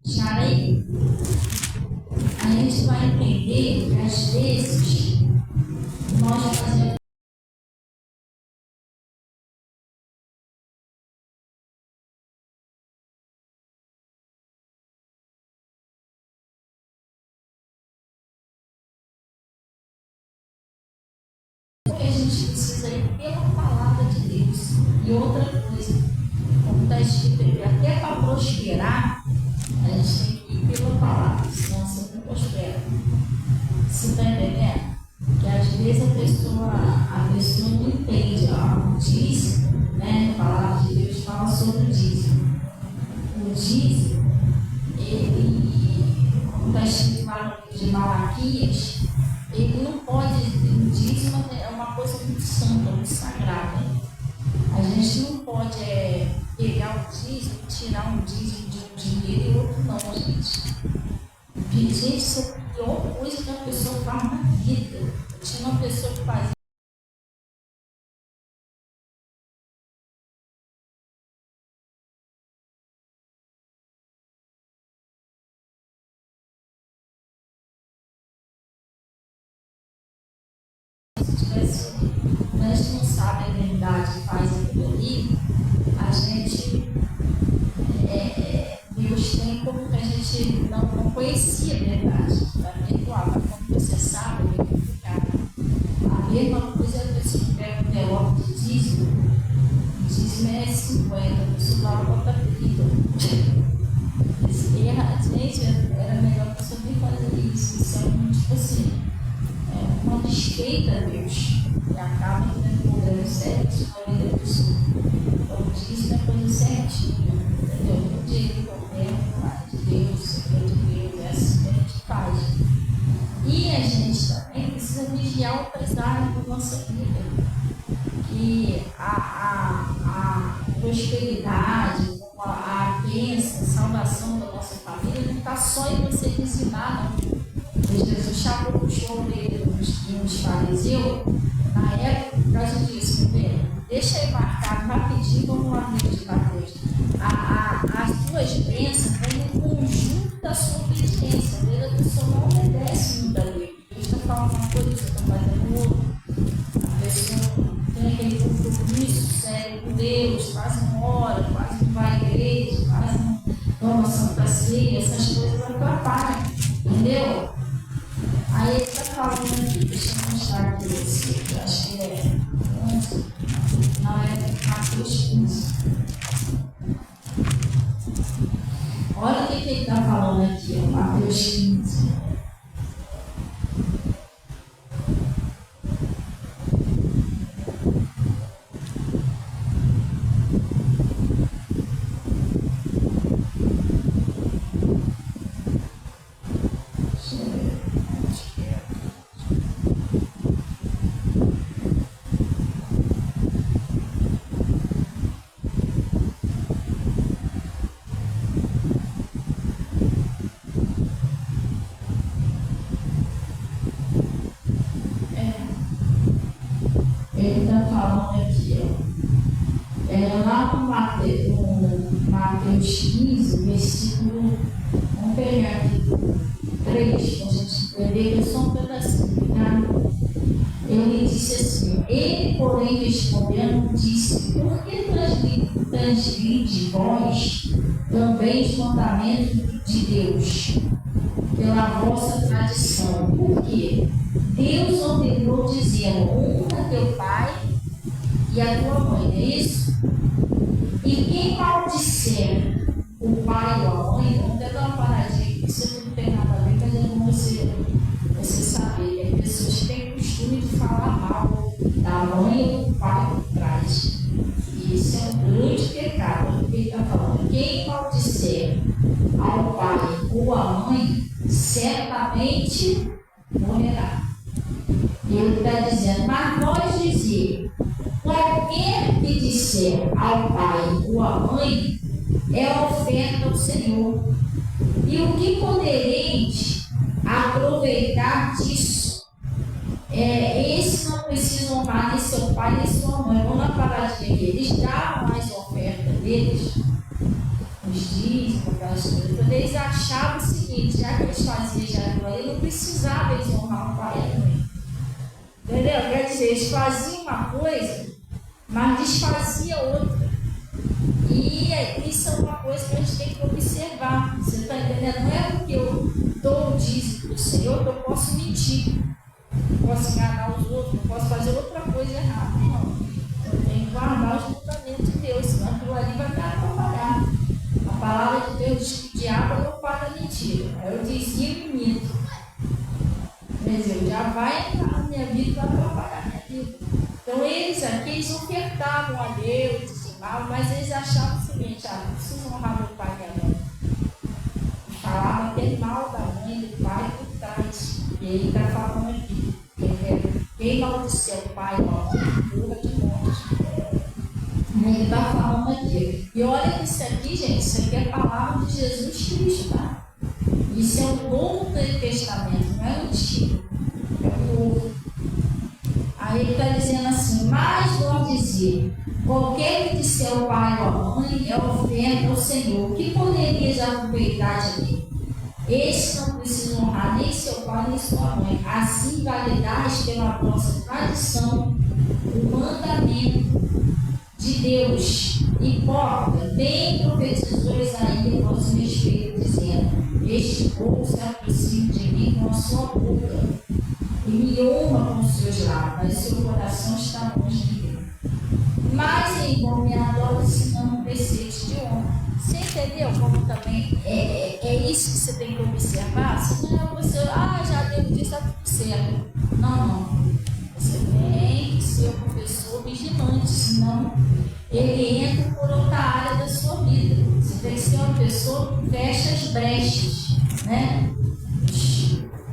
Charei, a gente vai entender que às vezes nós fazemos que a gente precisa ir pela palavra de Deus. E outra coisa, como está escrito aqui, até para prosperar, a gente tem que ir pela palavra, senão você não prospera. Você está entendendo? Que às vezes a pessoa não entende o dízimo, né? A palavra de Deus fala sobre o dízimo. O dízimo, ele, como está escrito lá no livro de Malaquias, ele não pode, o dízimo é uma coisa muito santa, muito sagrada. A gente não pode pegar o dízimo, tirar um dízimo de um dinheiro e outro não, gente. Porque, gente, isso é a pior coisa que a pessoa faz na vida. Eu tinha uma pessoa que fazia a gente não sabe a verdade, faz aquilo ali, a gente, Deus tem como que a gente não conhecia a verdade, está perdoado, mas quando você sabe, é verificado. A mesma coisa é a pessoa que pega um envelope de dízimo, o dízimo é 50, a pessoa vai botar 30. Gente, era melhor a pessoa nem fazer isso, isso é um, tipo assim, uma desfeita a Deus. E acaba tendo problema sério na vida da pessoa. Então, isso é coisa certinha, entendeu? O dinheiro governo de Deus, o de Deus, é assim que a gente faz. E a gente também precisa vigiar outras áreas da nossa vida. Que a prosperidade, a bênção, a salvação da nossa família não está só em você dizimar, não. Jesus chamou o show dele nos fariseus, na época, por causa disso, deixa aí marcado rapidinho, vamos lá no livro de Mateus. As suas bênçãos vêm no conjunto da sua obediência. Às vezes a pessoa não obedece muito a Deus. Deus está falando uma coisa, você está fazendo outra. A pessoa tem aquele compromisso sério com Deus, quase não ora, quase não vai à igreja, quase não toma Santa Ceia, essas coisas atrapalham, entendeu? Aí ele está falando aqui, deixa eu mostrar aqui esse, eu acho que é 11, não é Mateus 15. Olha o que ele está falando aqui, ó, Mateus 15. Ele está falando aqui, ó. Lá no Mateus 15, versículo, vamos pegar aqui 3, para a gente entender que é só um pedacinho, tá? Ele disse assim, ele, porém, respondendo, disse, por que transgride vós também os mandamentos de Deus, pela vossa tradição? Por quê? Deus ordenou dizendo, honra teu pai e a tua mãe, não é isso? E quem maldisser o pai ou a mãe, vamos até dar uma paradinha, isso não tem nada a ver, mas é bom você saber que as pessoas têm costume de falar mal da mãe ou do pai por trás. E isso é um grande pecado, porque ele está falando, quem maldisser ao pai ou à mãe, certamente morrerá. E ele está dizendo, mas nós dizer, qualquer que disser ao pai ou à mãe é oferta ao Senhor. E o que podereis aproveitar disso? Esse não precisa honrar nem seu pai nem sua mãe. Vamos na paradinha aqui. Eles davam mais oferta deles, dízimos, aquelas coisas. Quando eles achavam o seguinte, já que eles faziam já aquilo ali, não precisava eles honrar o pai e a mãe. Entendeu? Quer dizer, eles faziam uma coisa, mas desfaziam outra. E isso é uma coisa que a gente tem que observar. Você está entendendo? Não é porque eu dou o dízimo do Senhor que eu posso mentir, posso enganar os outros, eu posso fazer outra coisa errada. Não. Eu tenho que guardar os mandamentos de Deus, senão aquilo ali vai me atrapalhar. A palavra de Deus diz que o diabo não paga mentira. Eu dizia e minto. Quer dizer, já vai entrar na minha vida e vai atrapalhar a minha vida. Então eles aqui, eles ofertavam a Deus, dizimavam, mas eles achavam o seguinte, não preciso honrar meu pai e minha mãe. Falavam até mal da mãe, do pai por trás. E ele está falando aqui. Quem maldiceu o pai, burra de morte. Ele está falando aqui. E olha isso aqui, gente, isso aqui é a palavra de Jesus Cristo, tá? Isso é o Novo Testamento, não é o Antigo, é o Novo. Aí ele está dizendo assim, mas vão dizer, qualquer que disser ao pai ou à mãe é oferta ao Senhor, o que poderias aproveitar de mim? Esse não precisa honrar nem seu pai nem sua mãe. Assim validais pela nossa tradição o mandamento de Deus. Hipócrita, bem profetizou Isaías em nosso respeito, dizendo, este povo se aproxima de mim com a sua boca e me honra com os seus lábios, mas seu coração está longe de mim. Mas em bom me adoro ensinando preceitos de honra. Você entendeu como também é isso que você tem que observar? Se não é você, já Deus disse, está tudo certo. Não. Você tem que ser um professor vigilante, senão ele entra por outra área da sua vida. Você tem que ser uma pessoa que fecha as brechas, né?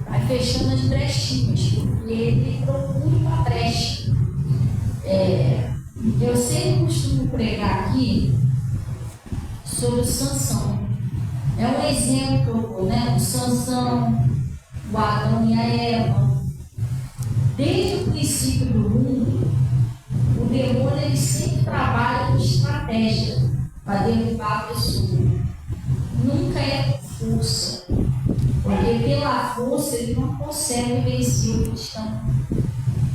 Vai fechando as brechinhas, porque ele procura uma brecha. Eu sempre costumo pregar aqui sobre o Sansão. É um exemplo, né? O Sansão, o Adão e a Eva. Desde o princípio do mundo, o demônio ele sempre trabalha com estratégia para derrubar a pessoa. Nunca é com força, porque pela força ele não consegue vencer o cristão.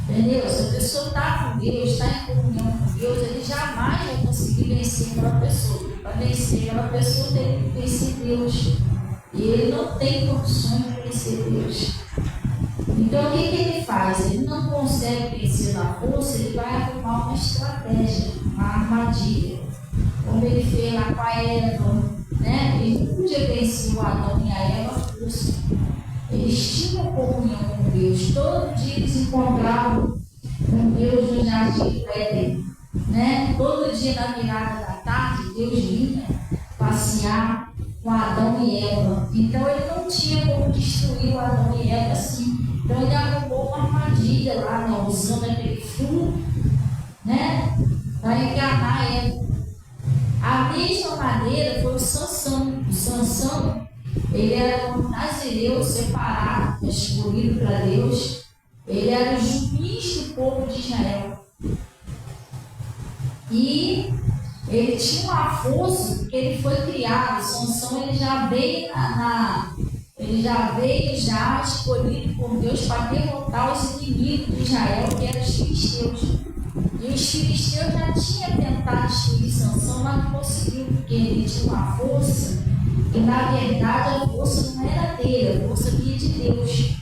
Entendeu? Se a pessoa está com Deus, está em comunhão com Deus, ele jamais vai conseguir vencer aquela pessoa. Para vencer aquela pessoa, tem que vencer Deus. E ele não tem condições de vencer Deus. Então, o que ele faz? Ele não consegue vencer na força, ele vai arrumar uma estratégia, uma armadilha. Como ele fez lá com a Eva, né? Ele não podia vencer o Adão e a Eva à força. Eles tinham comunhão com Deus. Todo dia eles encontravam com Deus no jardim do Éden. Né? Todo dia na virada da tarde, Deus vinha passear com Adão e Eva. Então ele não tinha como destruir o Adão e Eva assim. Então ele arrumou uma armadilha lá, né? Usando aquele fruto, né? Para enganar a Eva. A mesma maneira foi o Sansão. O Sansão, ele era um nazireu separado, escolhido para Deus. Ele era o juiz do povo de Israel. E ele tinha uma força, porque ele foi criado. Sansão, ele já veio já escolhido por Deus para derrotar os inimigos de Israel, que eram os filisteus. E os filisteus já tinham tentado destruir Sansão, mas não conseguiu, porque ele tinha uma força, e na verdade a força não era dele, a força vinha de Deus.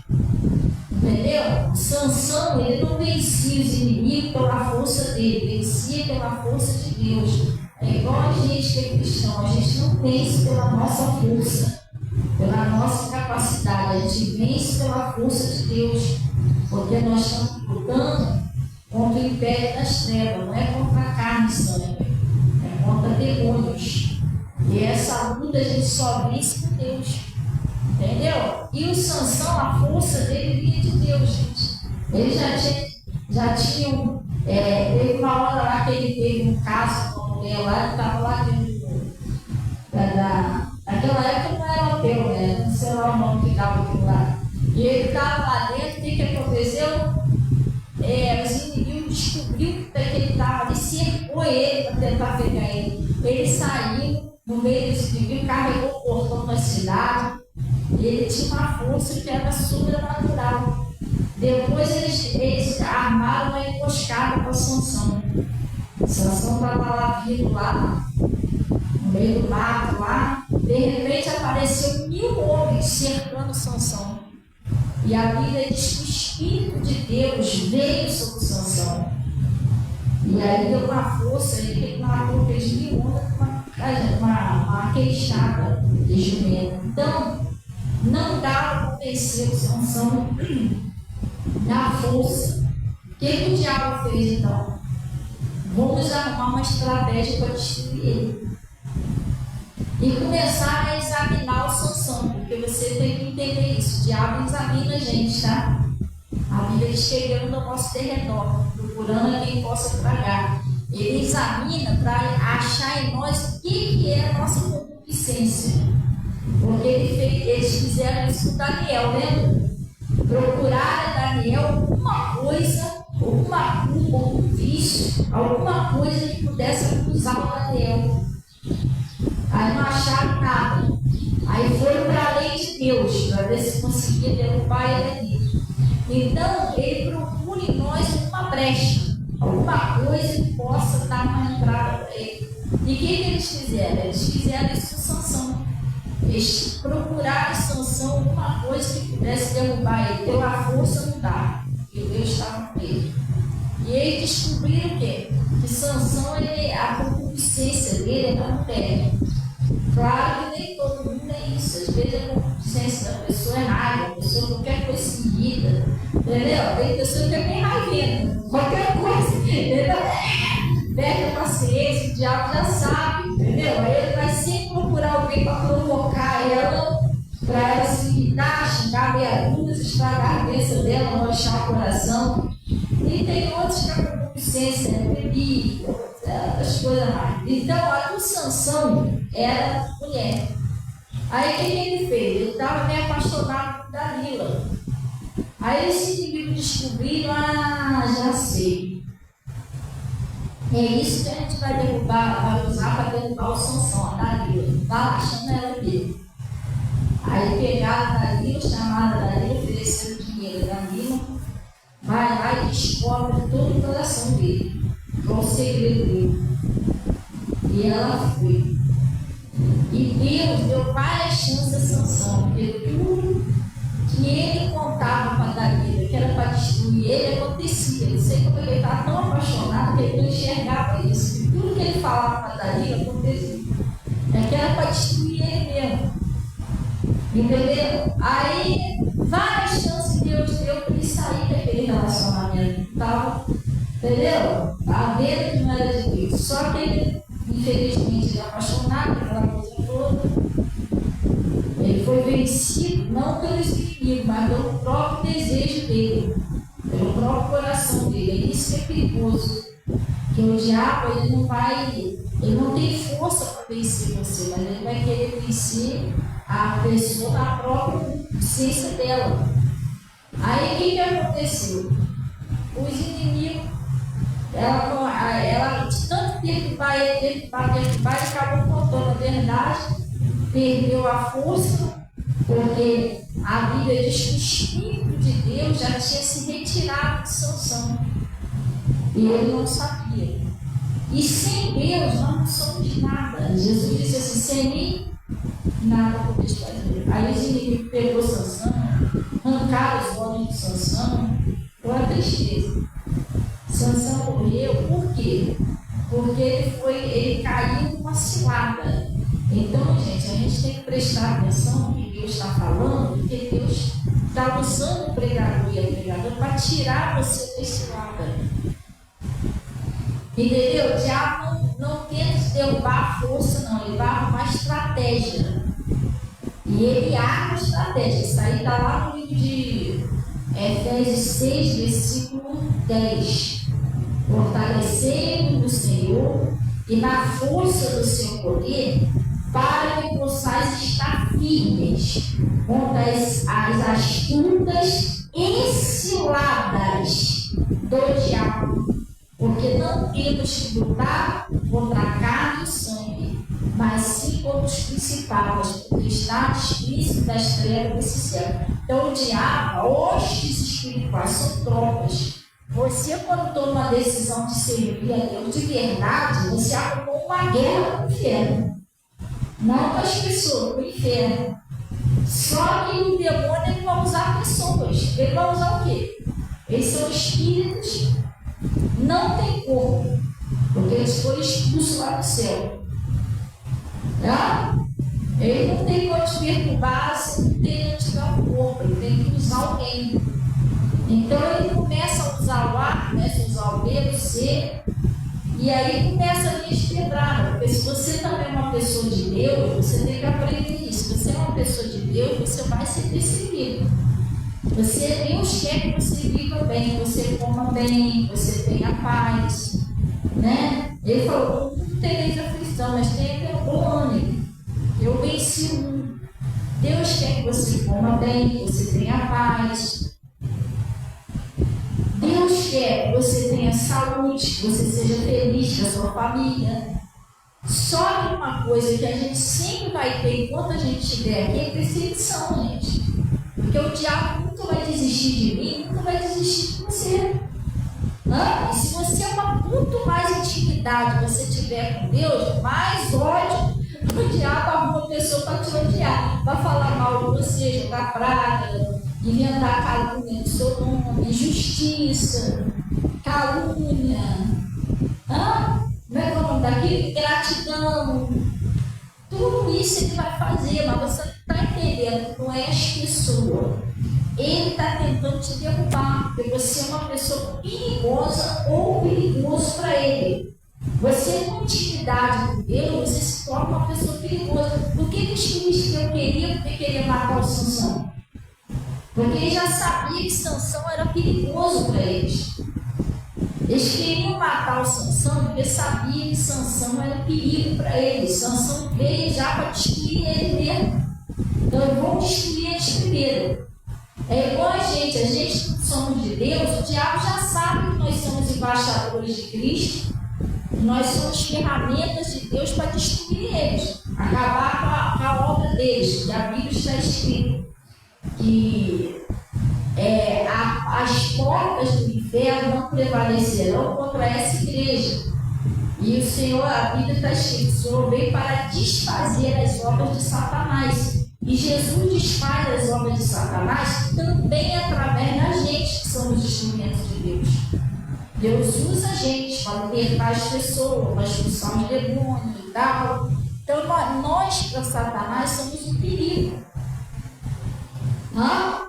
Entendeu? Sansão, ele não vencia os inimigos pela força dele, vencia pela força de Deus. É igual a gente que é cristão, a gente não vence pela nossa força, pela nossa capacidade, a gente vence pela força de Deus, porque nós estamos lutando contra o império das trevas, não é contra a carne e sangue, é contra demônios. E essa luta a gente só vence com Deus. Entendeu? E o Sansão, a força dele vinha de Deus, gente. Ele já tinha teve uma hora lá que ele teve um caso com uma mulher lá, ele estava lá dentro naquela época não era hotel, né? Não sei lá o nome que dava aquilo lá. E ele estava lá dentro, o que aconteceu? Os inimigos descobriram que ele estava ali, cercou ele para tentar pegar ele. Ele saiu no meio dos inimigos. carregou o portão da cidade. Ele tinha uma força que era sobrenatural. Depois eles armaram uma emboscada para Sansão. Sansão estava lá, vindo lá, no meio do mato lá. De repente apareceu 1000 homens cercando Sansão. E a Bíblia diz que o Espírito de Deus veio sobre Sansão. E aí deu uma força, ele matou aqueles 1000 homens com uma queixada de jumento. Então, não dá para vencer o Sansão na força. O que o diabo fez então? Vamos arrumar uma estratégia para destruir ele. E começar a examinar o Sansão, porque você tem que entender isso. O diabo examina a gente, tá? A Bíblia diz que ele anda no nosso derredor, procurando a quem possa tragar. Ele examina para achar em nós o que é a nossa concupiscência. Porque eles fizeram isso com Daniel, lembra? Procuraram a Daniel alguma coisa, alguma culpa, algum vício, alguma coisa que pudesse acusar o Daniel. Aí não acharam nada. Aí foram para a lei de Deus, para ver se conseguia derrubar ele ali. Então, ele procura em nós uma brecha, alguma coisa que possa dar uma entrada para ele. E o que eles fizeram? Eles fizeram isso com Sansão. Eles procuraram em Sansão alguma coisa que pudesse derrubar ele. Deu a força, não dá. E Deus estava com ele. E eles descobriram o quê? Que Sansão, a concupiscência dele era mulher. Claro que nem todo mundo é isso. Às vezes a concupiscência da pessoa é raiva, a pessoa não quer coisa seguida. Entendeu? Tem pessoa que é bem raivinha, qualquer coisa. Entendeu? Perde a paciência, o diabo já sabe, entendeu? Aí ele vai sempre procurar alguém para provocar ela, para ela se irritar, xingar meia dúzia, estragar a cabeça dela, manchar o coração. E tem outros que a concupiscência é bebida, outras coisas mais. Então, a do Sansão era mulher. Aí o que ele fez? Ele estava meio apaixonado por Dalila. Aí esse inimigo descobriram, já sei. É isso que a gente vai derrubar, vai usar para derrubar o Sansão, a Dalila. Vai lá, chama ela dele. Aí pegaram a Dalila, chamaram a Dalila, ofereceram dinheiro a Dalila. Vai lá e descobre todo o coração dele. Qual o segredo dele. E ela foi. E Deus deu várias chances a Sansão, porque tudo que ele contava para Dalila, que era para destruir ele, acontecia. Não sei como ele estava tão apaixonado que ele não enxergava isso. E tudo que ele falava para Dalila acontecia. É que era para destruir ele mesmo. Entendeu? Aí, várias chances Deus deu para ele sair daquele relacionamento. Entendeu? A vendo que não era de Deus. Só que ele, infelizmente, era apaixonado, aquela coisa toda. Ele foi vencido, não pelos inimigos, mas pelo próprio desejo dele, pelo próprio coração dele. É isso que é perigoso. Que o diabo, ele não tem força para vencer você, mas ele vai querer vencer a pessoa na própria consciência dela. Aí o que aconteceu? Os inimigos, ela de tanto perturbar ele, acabou contando a verdade, perdeu a força, porque a Bíblia diz que o Espírito de Deus já tinha se retirado de Sansão. E ele não sabia. E sem Deus nós não somos nada. Jesus disse assim, sem mim, nada podeis fazer. Aí os inimigos pegou Sansão, arrancaram os olhos de Sansão, foi uma tristeza. Sansão morreu, por quê? Porque ele caiu numa cilada. Então, gente, a gente tem que prestar atenção no que Deus está falando, porque Deus está usando o pregador e a pregadora para tirar você desse lado. Entendeu? O diabo não tenta derrubar a força, não. Ele vai arrumar estratégia. E ele arma a estratégia. Isso aí está lá no livro de Efésios 6, versículo 10. Fortalecei-vos no Senhor e na força do seu poder, para que possais estar firmes contra as astutas enciladas do diabo. Porque não temos que lutar contra a carne e o sangue, mas sim contra os principados, porque está explícito das trevas desse céu. Então o diabo, hostes espirituais, são tropas. Você, quando toma uma decisão de servir a Deus de verdade, você arrumou uma guerra com o inferno. Não com as pessoas, com o inferno. Só que o demônio ele vai usar pessoas. Ele vai usar o quê? Eles são espíritos, não tem corpo, porque eles foram expulsos lá do céu. Tá? Ele não tem como te perturbar se não tem onde tiver um corpo, ele tem que usar alguém. Então ele começa a usar o ar, começa a usar o B, o C, e aí começa a vir as pedradas. Porque se você também é uma pessoa de Deus, você tem que aprender isso. Se você é uma pessoa de Deus, você vai ser perseguido. Deus quer que você viva bem, que você coma bem, que você tenha paz. Né? Ele falou, não tereis aflição, mas tenha bom ânimo. Eu venci o mundo. Deus quer que você coma bem, que você tenha paz. Deus quer que você tenha saúde, que você seja feliz com a sua família. Só que uma coisa que a gente sempre vai ter enquanto a gente estiver aqui é perseguição, gente. Porque o diabo nunca vai desistir de mim, nunca vai desistir de você. E se você quanto mais intimidade você tiver com Deus, mais ódio o diabo arruma pessoa para te odiar, para falar mal de você, jogar praga, inventar calúnia do seu nome, injustiça, calúnia. Como é que é o nome daquilo? Gratidão. Tudo isso ele vai fazer, mas você não está entendendo, não é as pessoas. Ele está tentando te derrubar, porque você é uma pessoa perigosa ou perigoso para ele. Você, com intimidade com Deus, você se torna uma pessoa perigosa. Por que os filisteus queriam matar o Sansão? Porque eles já sabiam que Sansão era perigoso para eles. Eles queriam matar o Sansão porque sabiam que Sansão era perigo para eles. Sansão veio já para destruir ele mesmo. Então eles vão destruir eles primeiro. É igual a gente que somos de Deus, o diabo já sabe que nós somos embaixadores de Cristo, nós somos ferramentas de Deus para destruir eles, acabar com a obra deles, que a Bíblia está escrita, que as portas do inferno não prevalecerão contra essa igreja. E o Senhor, a Bíblia está escrita, o Senhor veio para desfazer as obras de Satanás. E Jesus desfaz as obras de Satanás também através da gente, que somos instrumentos de Deus. Deus usa a gente para libertar as pessoas, para expulsar os demônios e tal. Então, nós para Satanás somos um perigo.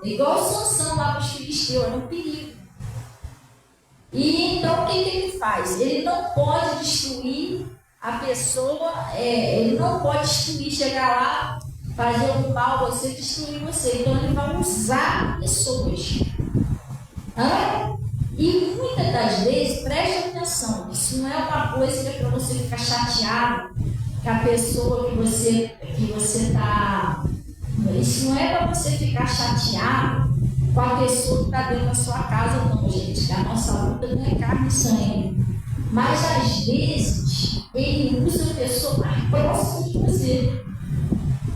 Igual o Sansão lá para os filisteus, era um perigo. E então, o que ele faz? Ele não pode destruir a pessoa, ele não pode destruir, chegar lá, fazer um mal a você, destruir você. Então ele vai usar pessoas. E muitas das vezes, preste atenção, isso não é uma coisa que é para você ficar chateado com a pessoa que você está. Isso não é para você ficar chateado com a pessoa que está dentro da sua casa, não, gente. A nossa luta não é carne e sangue. Mas às vezes ele usa a pessoa mais próxima de você.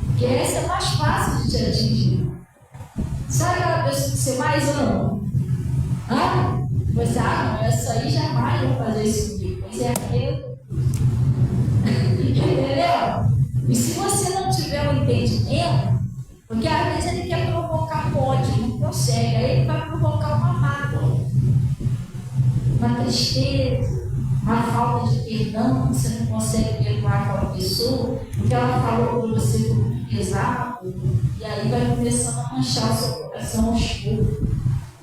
Porque essa é mais fácil de te atingir. Sabe aquela pessoa que você mais ama? Você, não, essa aí jamais vai fazer isso comigo. Pois é, entendeu? E se você não tiver um entendimento, porque às vezes ele quer provocar ódio, não consegue, aí ele vai provocar uma mágoa, uma tristeza, uma falta de perdão, você não consegue perdoar aquela pessoa, porque ela falou com você por muito pesado, e aí vai começando a manchar o seu coração aos poucos,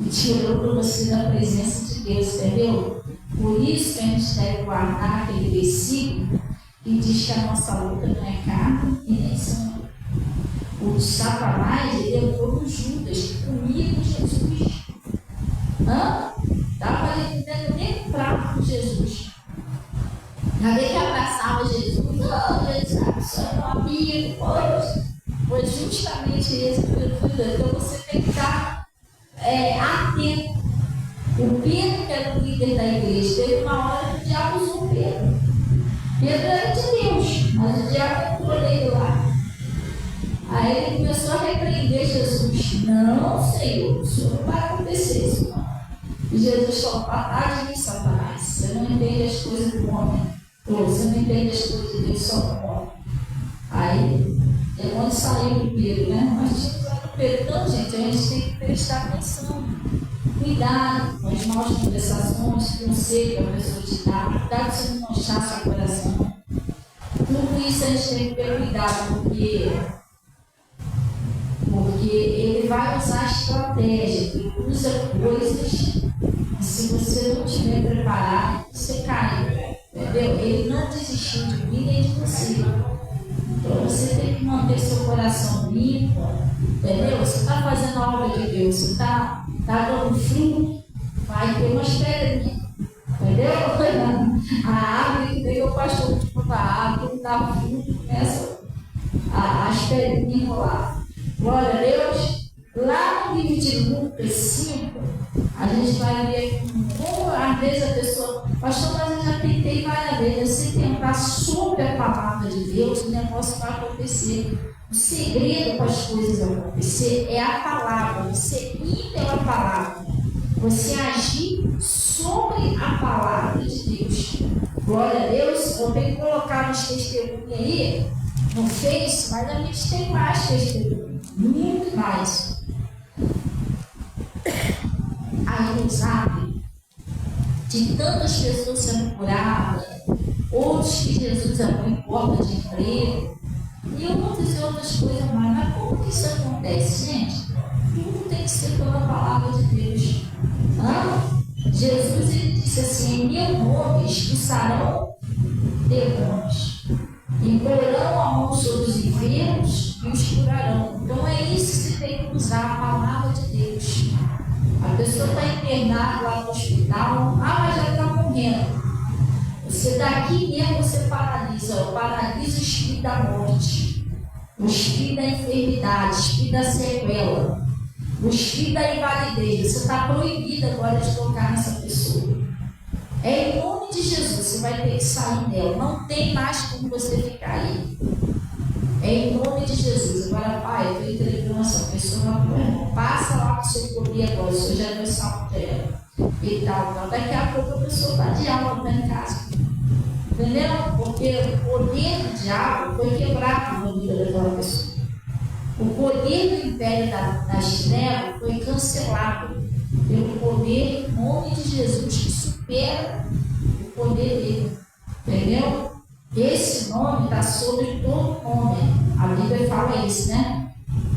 e tirou para você da presença de Deus, entendeu? Por isso que a gente deve guardar aquele versículo que diz que a nossa luta não é carne e nem sangue. O Satanás, ele entrou no Judas, que comia com Jesus. Estava ali nem um prato com Jesus. Cadê que abraçava Jesus? Não, Jesus, só é meu amigo. Foi justamente esse o então você tem que estar atento. O Pedro, que era o líder da igreja, teve uma hora que o diabo usou o Pedro. Pedro era de Deus, mas o diabo entrou nele lá. Aí ele começou a repreender Jesus. Não, Senhor, isso não vai acontecer, isso não. E Jesus falou: para de mim, Satanás. Você não entende as coisas do homem. Ou você não entende as coisas de Deus, só do homem. Aí, é onde saiu o Pedro, né? Mas tinha que usar o Pedro. Então, gente, a gente tem que prestar atenção. Cuidado com as más conversações, conselho que a pessoa te dá. Cuidado se não manchar seu coração. Tudo isso a gente tem que ter cuidado, porque ele vai usar estratégia, ele usa coisas, e se você não estiver preparado, você cai, entendeu? Ele não desistiu de mim nem de você. Então você tem que manter seu coração limpo, entendeu? Você está fazendo a obra de Deus, você está dando fruto, vai ter umas pedrinhas, entendeu? A árvore que veio o pastor, tipo, a árvore que dá fruto, começa as pedrinhas rolar. Glória a Deus. Lá no livro de Lucas 5, a gente vai ver como às vezes a pessoa, pastor, mas eu já tentei várias vezes, se tentar sobre a palavra de Deus, o negócio vai acontecer. O segredo para as coisas acontecer é a palavra, você ir pela palavra, você agir sobre a palavra de Deus. Glória a Deus. Eu tenho que colocar nos testemunhos aí no Face, mas a gente tem mais testemunhos, muito mais. Aí no Zap, de tantas pessoas sendo curadas, outros que Jesus abriu porta de emprego, e outras coisas mais. Mas como que isso acontece, gente? Tudo tem que ser pela palavra de Deus. Jesus ele disse assim: em meu nome expulsarão demônios, imporão a mão sobre os enfermos e os curarão. Então é isso que você tem que usar, a palavra de Deus. A pessoa está internada lá no hospital, mas já está morrendo. Você daqui mesmo você paralisa o espírito da morte, o espírito da enfermidade, o espírito da sequela, o espírito da invalidez. Você está proibido agora de tocar nessa pessoa. É em nome de Jesus, você vai ter que sair dela. Não tem mais como você ficar aí. É em nome de Jesus. Agora, Pai, eu estou entregando essa pessoa na tua mão. Passa lá com o seu poder agora. O Senhor já deu salvo dela. E tal, tal. Daqui a pouco a pessoa está de aula lá em casa. Entendeu? Porque o poder do diabo foi quebrado na vida daquela pessoa. O poder do império das trevas foi cancelado pelo poder em nome de Jesus, que supera o poder dele. Entendeu? Esse nome está sobre todo nome. A Bíblia fala isso, né?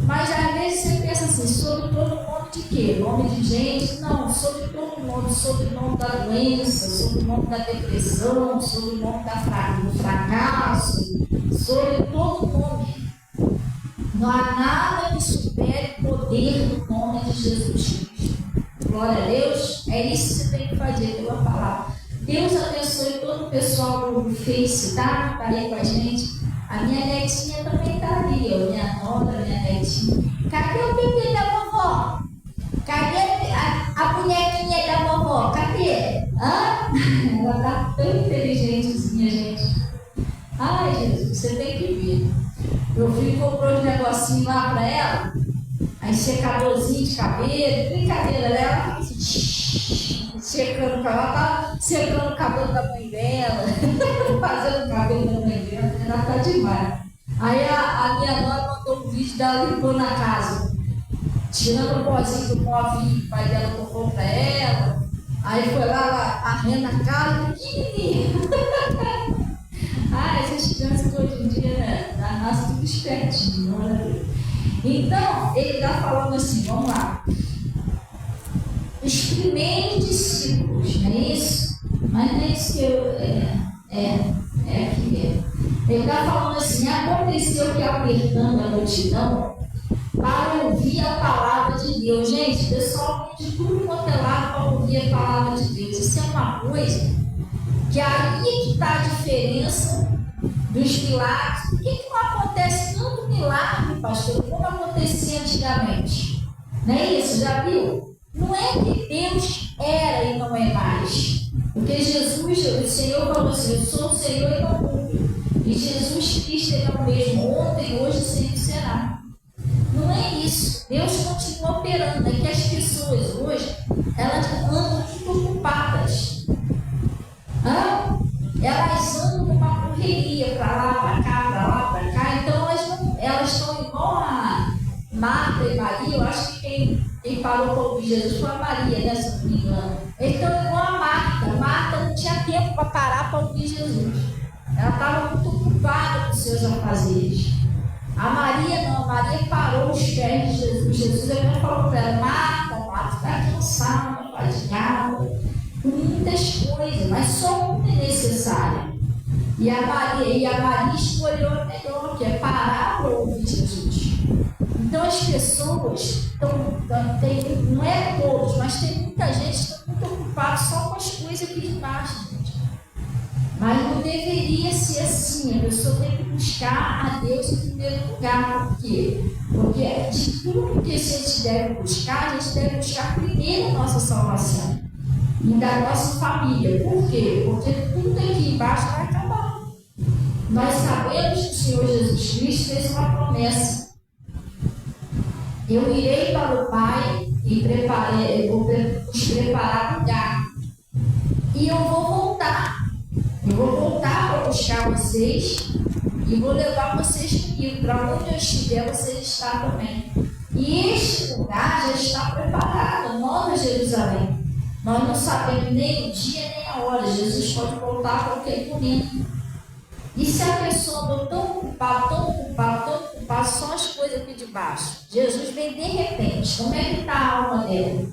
Mas às vezes você pensa assim, sobre todo nome de quê? Nome de gente? Não, sobre todo nome, sobre o nome da doença, sobre o nome da depressão, sobre o nome do fracasso, sobre todo nome. Não há nada que supere o poder do nome de Jesus Cristo. Glória a Deus. É isso que você tem que fazer pela palavra. Deus abençoe todo o pessoal do Face, tá? Está aí com a gente. A minha netinha também está ali, minha nora, minha netinha. Cadê o bebê da vovó? Cadê a bonequinha da vovó? Cadê? Ela está tão inteligentezinha, gente. Ai, Jesus, você tem que ver. Meu filho comprou um negocinho lá para ela, aí secadorzinho de cabelo, brincadeira dela, secando o cabelo, ela tá secando o cabelo da mãe dela, fazendo o cabelo da mãe dela, ela tá demais. Aí a minha nora mandou um vídeo dela limpando a casa, tirando o pozinho do povinho que o pai dela comprou para ela, aí foi lá, arrenda a casa, pequenininha. Essas crianças hoje em dia, né, nascem tudo espertinho, né? Então, ele está falando assim, vamos lá. Os primeiros discípulos, não é isso? Mas não é isso que eu... aqui mesmo. Ele está falando assim, aconteceu que apertando a multidão para ouvir a palavra de Deus. Gente, o pessoal vem de tudo quanto é lado para ouvir a palavra de Deus. Isso é uma coisa que aí é que está a diferença dos milagres. Por que não acontece tanto milagre, pastor, como acontecia antigamente? Não é isso? Já viu? Não é que Deus era e não é mais. Porque Jesus, o Senhor falou assim, eu sou o Senhor e não mudo. E Jesus Cristo é o mesmo, ontem, hoje e sempre será. Não é isso. Deus continua operando. É que as pessoas hoje, elas andam muito ocupadas. Elas andam numa correria para lá, para cá, para lá, para cá. Então elas estão igual a Marta e Maria. Eu acho que quem parou para ouvir Jesus foi a Maria, né, se não me engano. Eles estão igual a Marta. Marta não tinha tempo para parar para ouvir Jesus. Ela estava muito ocupada com seus afazeres. A Maria não, a Maria parou os pés de Jesus. Jesus até falou para ela, Marta, está cansada, fatigada, com muitas coisas, mas só uma é necessária. E a Maria escolheu a melhor, que é parar para ouvir Jesus. Então as pessoas não é todos, mas tem muita gente que está muito ocupada só com as coisas aqui de baixo. Mas não deveria ser assim. A pessoa tem que buscar a Deus em primeiro lugar. Por quê? Porque de tudo que a gente deve buscar primeiro a nossa salvação e da nossa família. Por quê? Porque tudo aqui embaixo vai acabar. Nós sabemos que o Senhor Jesus Cristo fez uma promessa. Eu irei para o Pai e vou vos preparar lugar. E eu vou voltar. Eu vou voltar para buscar vocês e vou levar vocês comigo. Para onde eu estiver, vocês estão também. E este lugar já está preparado, Nova Jerusalém. Nós não sabemos nem o dia nem a hora. Jesus pode voltar a qualquer momento. E se a pessoa andou tão ocupada, só as coisas aqui de baixo. Jesus vem de repente. Como é que está a alma dela?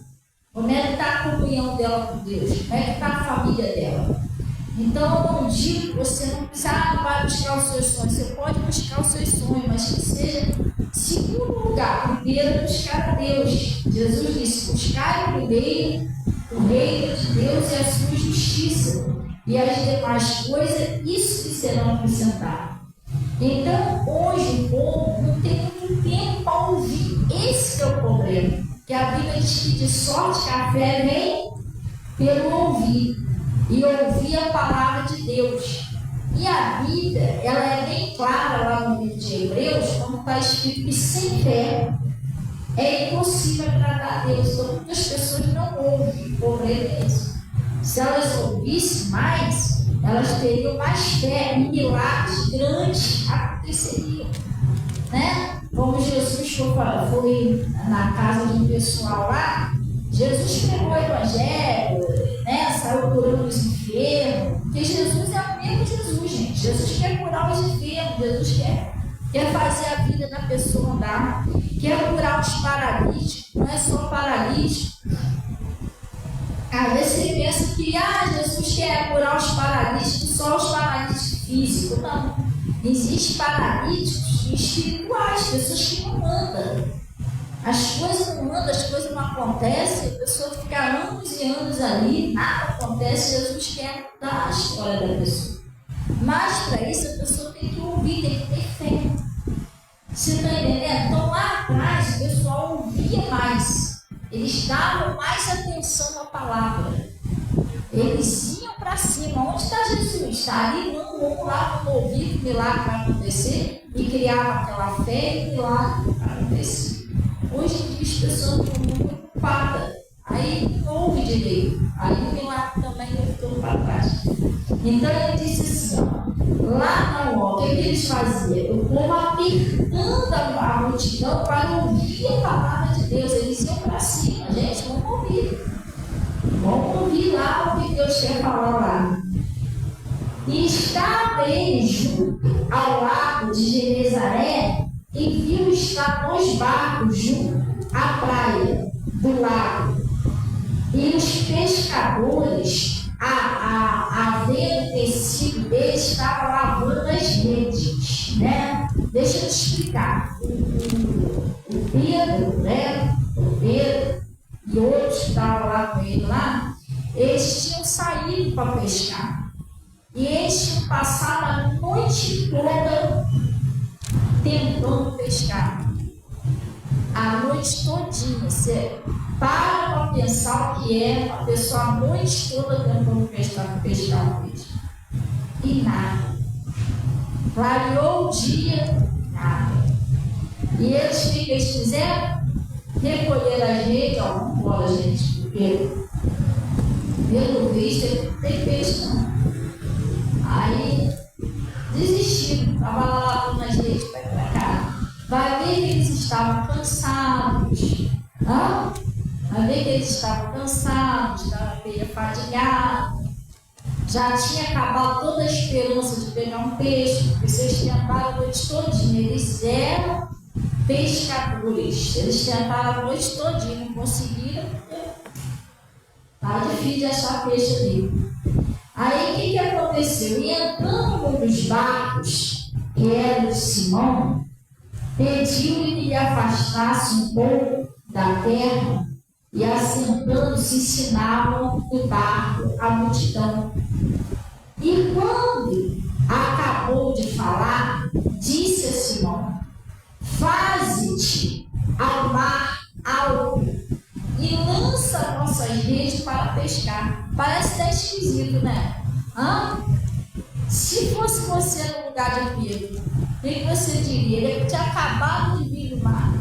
Como é que está a comunhão dela com Deus? Como é que está a família dela? Então, eu não digo que você não vai buscar os seus sonhos. Você pode buscar os seus sonhos, mas que seja segundo lugar. Primeiro, buscar a Deus. Jesus disse, buscar primeiro o reino de Deus e a sua justiça. E as demais coisas, isso que serão acrescentadas. Então, hoje, o povo não tem muito tempo para ouvir. Esse é o problema. Que a Bíblia diz que de sorte que a fé vem pelo ouvir. E ouvir a palavra de Deus. E a Bíblia, ela é bem clara lá no livro de Hebreus, como está escrito que sem fé é impossível agradar a Deus. Então muitas pessoas não ouvem, o problema é esse. Se elas ouvissem mais, elas teriam mais fé e milagres grandes aconteceriam. Né? Como Jesus foi na casa de um pessoal lá, Jesus pregou o evangelho, né? Saiu curando os enfermos, porque Jesus é o mesmo Jesus, gente. Jesus quer curar os enfermos, Jesus quer fazer a vida da pessoa andar, quer curar os paralíticos, não é só paralítico. Às vezes você pensa que Jesus quer curar os paralíticos, só os paralíticos físicos. Não, existem paralíticos espirituais, pessoas que não andam. As coisas não andam, as coisas não acontecem, a pessoa fica anos e anos ali, nada acontece. Jesus quer mudar a história da pessoa. Mas para isso a pessoa tem que ouvir, tem que ter fé. Você está entendendo? Então lá atrás o pessoal ouvia mais, eles davam mais atenção à palavra, eles iam para cima. Onde está Jesus? Está ali? Não, vamos lá, vamos ouvir que o milagre vai acontecer, e criava aquela fé e o milagre vai acontecer. Hoje em dia as pessoas estão muito ocupadas, aí não ouve direito, aí o milagre também ficou para trás. Então ele disse assim, lá não, o que eles faziam? O povo apertando a multidão para ouvir a palavra de Deus. Eles iam para cima, gente, vamos ouvir. Vamos ouvir lá o que Deus quer falar lá. E estava ele junto ao lago de Genezaré, e viu estar 2 barcos junto à praia do lago. E os pescadores, havendo tecido deles, estavam lavando as redes. Né? Deixa eu te explicar. O Pedro, né? O Pedro e outros que estavam lá com ele lá, eles tinham saído para pescar. E eles tinham passado a noite toda tentando pescar. A noite todinha. Você para pensar o que é uma pessoa a noite toda tentando pescar um peixe. E nada. Clareou o dia, nada. E eles, o que eles fizeram? Recolher a rede, ó, não bola, gente, porque pelo visto ele não tem peixe, não. Aí desistiram, estava lá nas redes para ir para cá. Vai ver que eles estavam cansados. Vai ver que eles estavam cansados, estavam meio afadigados. Já tinha acabado toda a esperança de pegar um peixe, porque vocês tentaram a noite todinha. Eles eram pescadores. Eles tentaram a noite todinha, não conseguiram. Tá difícil de achar peixe ali. Aí o que aconteceu? E entrando num dos barcos, que era de Simão, pediu-lhe que lhe afastasse um pouco da terra e, assentando-se, ensinavam do barco a multidão. E quando acabou de falar, disse a Simão: faze-te ao mar alto e lança nossas redes para pescar. Parece até esquisito, né? Se fosse você no lugar de Pedro, o que você diria? Ele tinha acabado de vir do mar.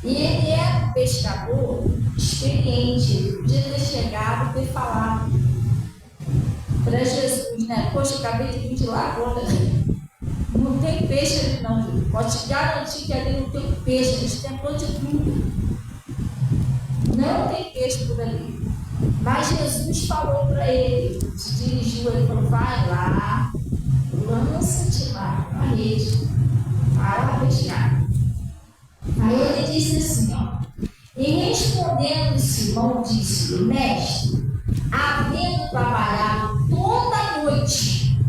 E ele era um pescador experiente. Ele podia ter chegado e ter falado para Jesus, né? Poxa, eu acabei de vir de lá agora. Não tem peixe ali não, gente. Pode te garantir que ali não tem peixe. A gente tentou de tudo. Não tem peixe por ali. Mas Jesus falou para ele, se dirigiu a ele e falou: vai lá, lança-te lá na rede, vai lá pescar. Aí ele disse assim, e respondendo Simão, disse-lhe: mestre, havendo trabalhado toda a noite,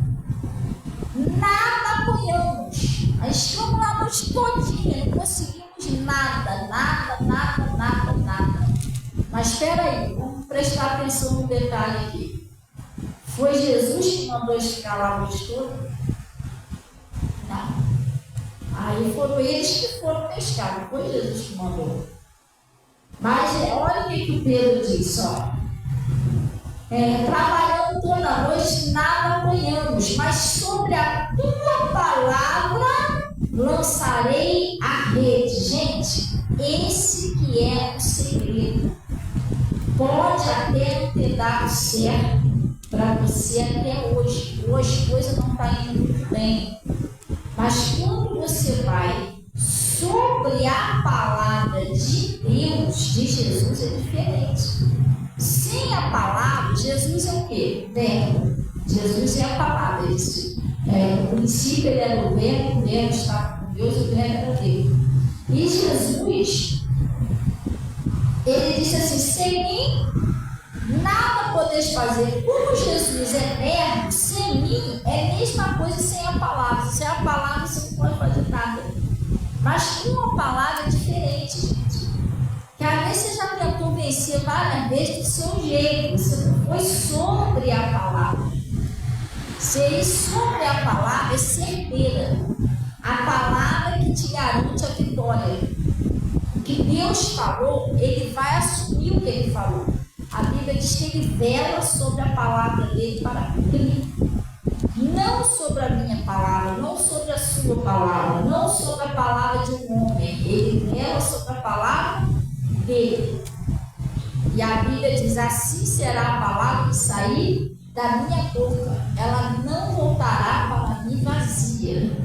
nada apanhamos. Nós ficamos lá a noite todinha, não conseguimos nada. Mas espera aí, vamos prestar atenção no detalhe aqui. Foi Jesus que mandou eles ficar lá a noite toda? Não. Aí foram eles que foram pescar, não foi Jesus que mandou. Mas olha o que o Pedro disse, trabalhando toda a noite, nada apanhamos, mas sobre a tua palavra lançarei a rede. Gente, esse que é o segredo. Pode até não ter dado certo para você até hoje. Hoje a coisa não está indo muito bem. Mas quando você vai sobre a palavra de Deus, de Jesus, é diferente. Sem a palavra, Jesus é o quê? Verbo. Jesus é a palavra. No princípio ele era o verbo estava com Deus, o verbo era Deus. E Jesus, ele disse assim: sem mim nada podeis fazer. Como Jesus é verbo, sem mim é a mesma coisa sem a palavra. Sem a palavra você não pode fazer nada. Mas com a palavra é diferente, gente. Que às vezes você já tentou vencer várias vezes do seu jeito. Você não foi sobre a palavra. Ser sobre a palavra é certeira. A palavra que te garante a vitória. O que Deus falou, ele vai assumir o que ele falou. A Bíblia diz que ele vela sobre a palavra dele para cumprir. Não sobre a minha palavra, não sobre a sua palavra, não sobre a palavra de um homem. Ele vela sobre a palavra dele. E a Bíblia diz: assim será a palavra que sair da minha boca. Ela não voltará para mim vazia.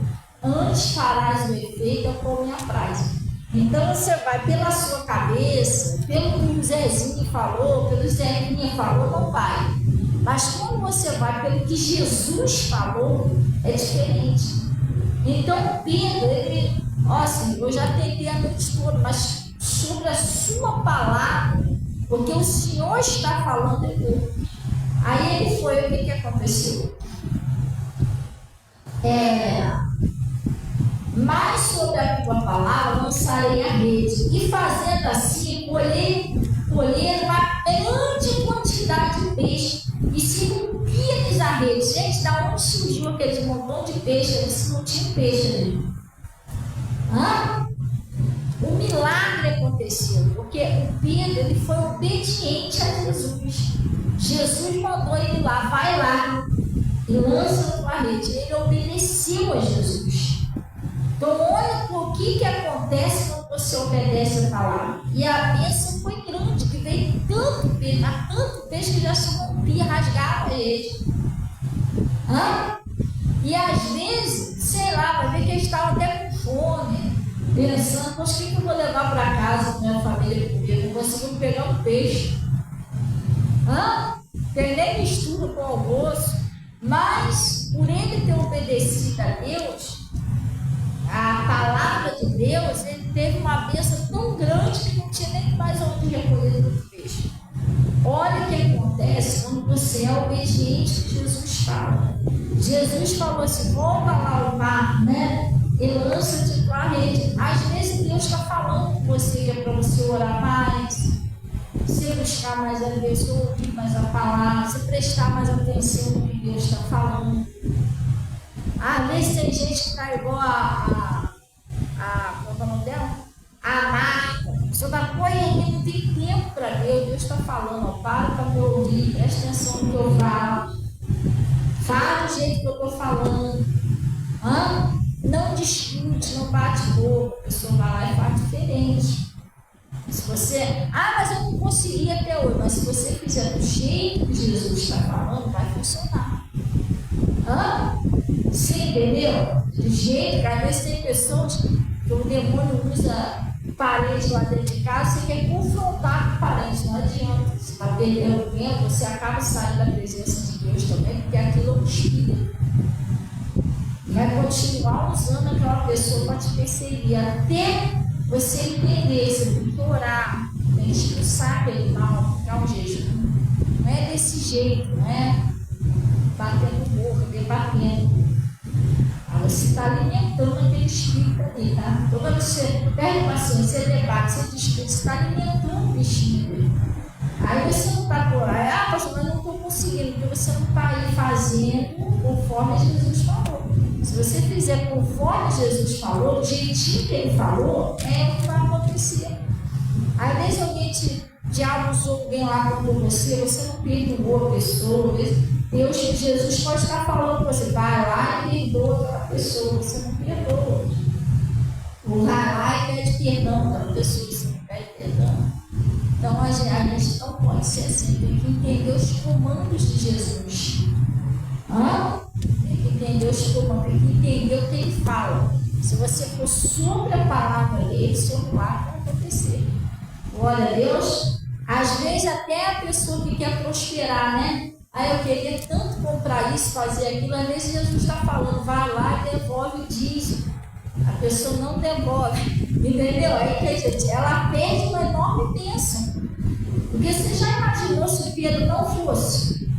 Antes farás o efeito como me apraz. Então você vai pela sua cabeça, pelo que o Zezinho falou, pelo que o Zezinha falou, não vai. Mas quando você vai pelo que Jesus falou, é diferente. Então Pedro, ele, Senhor, eu já tentei a noite toda, mas sobre a sua palavra, porque o Senhor está falando em mim. Aí ele foi, o que aconteceu? Mas sobre a tua palavra lançarei a rede, e fazendo assim, colher uma grande quantidade de peixe, e se rompia-lhes a rede. Gente, da onde surgiu aquele montão de peixe? Eles não tinham peixe ali. O milagre aconteceu, porque o Pedro ele foi obediente a Jesus. Jesus mandou ele lá, vai lá e lança a tua rede. Ele obedeceu a Jesus. Então olha o que acontece quando você obedece a palavra. E a bênção foi grande, que veio tanto peixe que já se rompia, rasgava a rede. E às vezes, sei lá, vai ver que eles estavam até com fome, pensando, poxa, o que eu vou levar para casa com minha família comigo? Não conseguimos pegar um peixe. Tem nem mistura com o almoço. Mas, por ele ter obedecido a Deus, a palavra de Deus, ele teve uma bênção tão grande que não tinha nem mais onde recolher do peixe. Olha o que acontece quando você é obediente que Jesus fala. Jesus falou assim, volta lá ao mar, né? E lança-te tua rede. Às vezes Deus está falando com você que é para você orar mais, você buscar mais a Deus, ouvir mais a palavra, você prestar mais atenção no que Deus está falando. Às vezes tem gente que está igual qual é o nome dela? A Marta. Você está correndo, não tem tempo para Deus. Deus está falando, ó, para me ouvir, presta atenção no que eu falo. Fala do jeito que eu estou falando. Não discute, não bate boca. A pessoa vai lá e faz diferente. Se você, mas eu não consegui até hoje. Mas se você fizer do jeito que Jesus está falando, vai funcionar. Você entendeu? Do jeito que às vezes tem pessoas que o demônio usa parede lá dentro de casa, você quer confrontar com o parente, não adianta. Você está perdendo tempo, você acaba saindo da presença de Deus também, porque aquilo é um espírito. Vai continuar usando aquela pessoa para te perseguir, até você entender, você tem que orar, tem que expulsar aquele mal, ficar um jejum. Não é desse jeito, não é batendo boca, debatendo. Você está alimentando aquele espírito ali, tá? Então, quando você perde paciência, você debate, você discute, você está alimentando o espírito. Aí você não está por aí, pastor, mas não estou conseguindo, porque você não está aí fazendo conforme Jesus falou. Se você fizer conforme Jesus falou, do jeitinho que ele falou, é o que vai acontecer. Às vezes diabo usou alguém lá contra você, você não perdoou a pessoa, Deus, Jesus pode estar falando com você, vai lá e perdoa aquela pessoa, você não perdoa. Ou vai lá e pede perdão para a pessoa, você não pede perdão. Então a gente não pode ser assim, tem que entender os comandos de Jesus. Tem que entender os comandos, tem que entender o que ele fala. Se você for sobre a palavra dele, seu milagre vai acontecer. Glória a Deus. Às vezes até a pessoa que quer prosperar, né? Eu queria tanto comprar isso, fazer aquilo. Às vezes Jesus está falando, vai lá e devolve o dízimo. A pessoa não devolve, entendeu? Aí ela perde uma enorme bênção. Porque você já imaginou se o Pedro não fosse?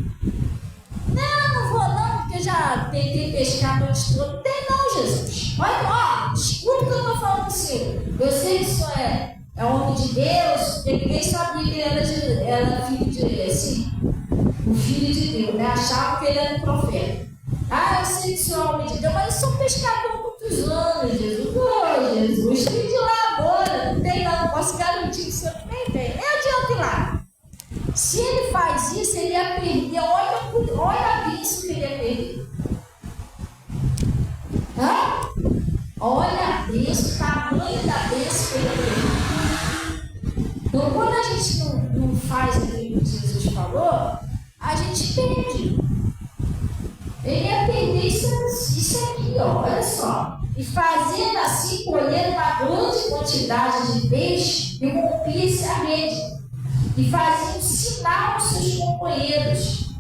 Não vou não, porque já tentei pescar a noite toda. Não tem não, Jesus. Olha, escuta o que eu estou falando com você. Eu sei que isso é homem de Deus, porque ninguém sabia que ele era filho de assim. O filho de Deus, né? Achava que ele era um profeta. Eu sei que sou homem de Deus, mas eu sou pescador há muitos anos, Jesus. Jesus, tem de lá agora, não tem não, posso garantir que o senhor nem tem. Nem adianta ir lá. Se ele faz isso, ele ia perder. Olha a bênção que ele ia perder. Olha a bênção, o tamanho da bênção que ele ia perder. Então, quando a gente não faz aquilo que Jesus falou, a gente perde. Ele ia perder isso aqui, olha só. E fazendo assim, colhendo uma grande quantidade de peixe, e rompia-se a rede. E fazia um sinal aos seus companheiros,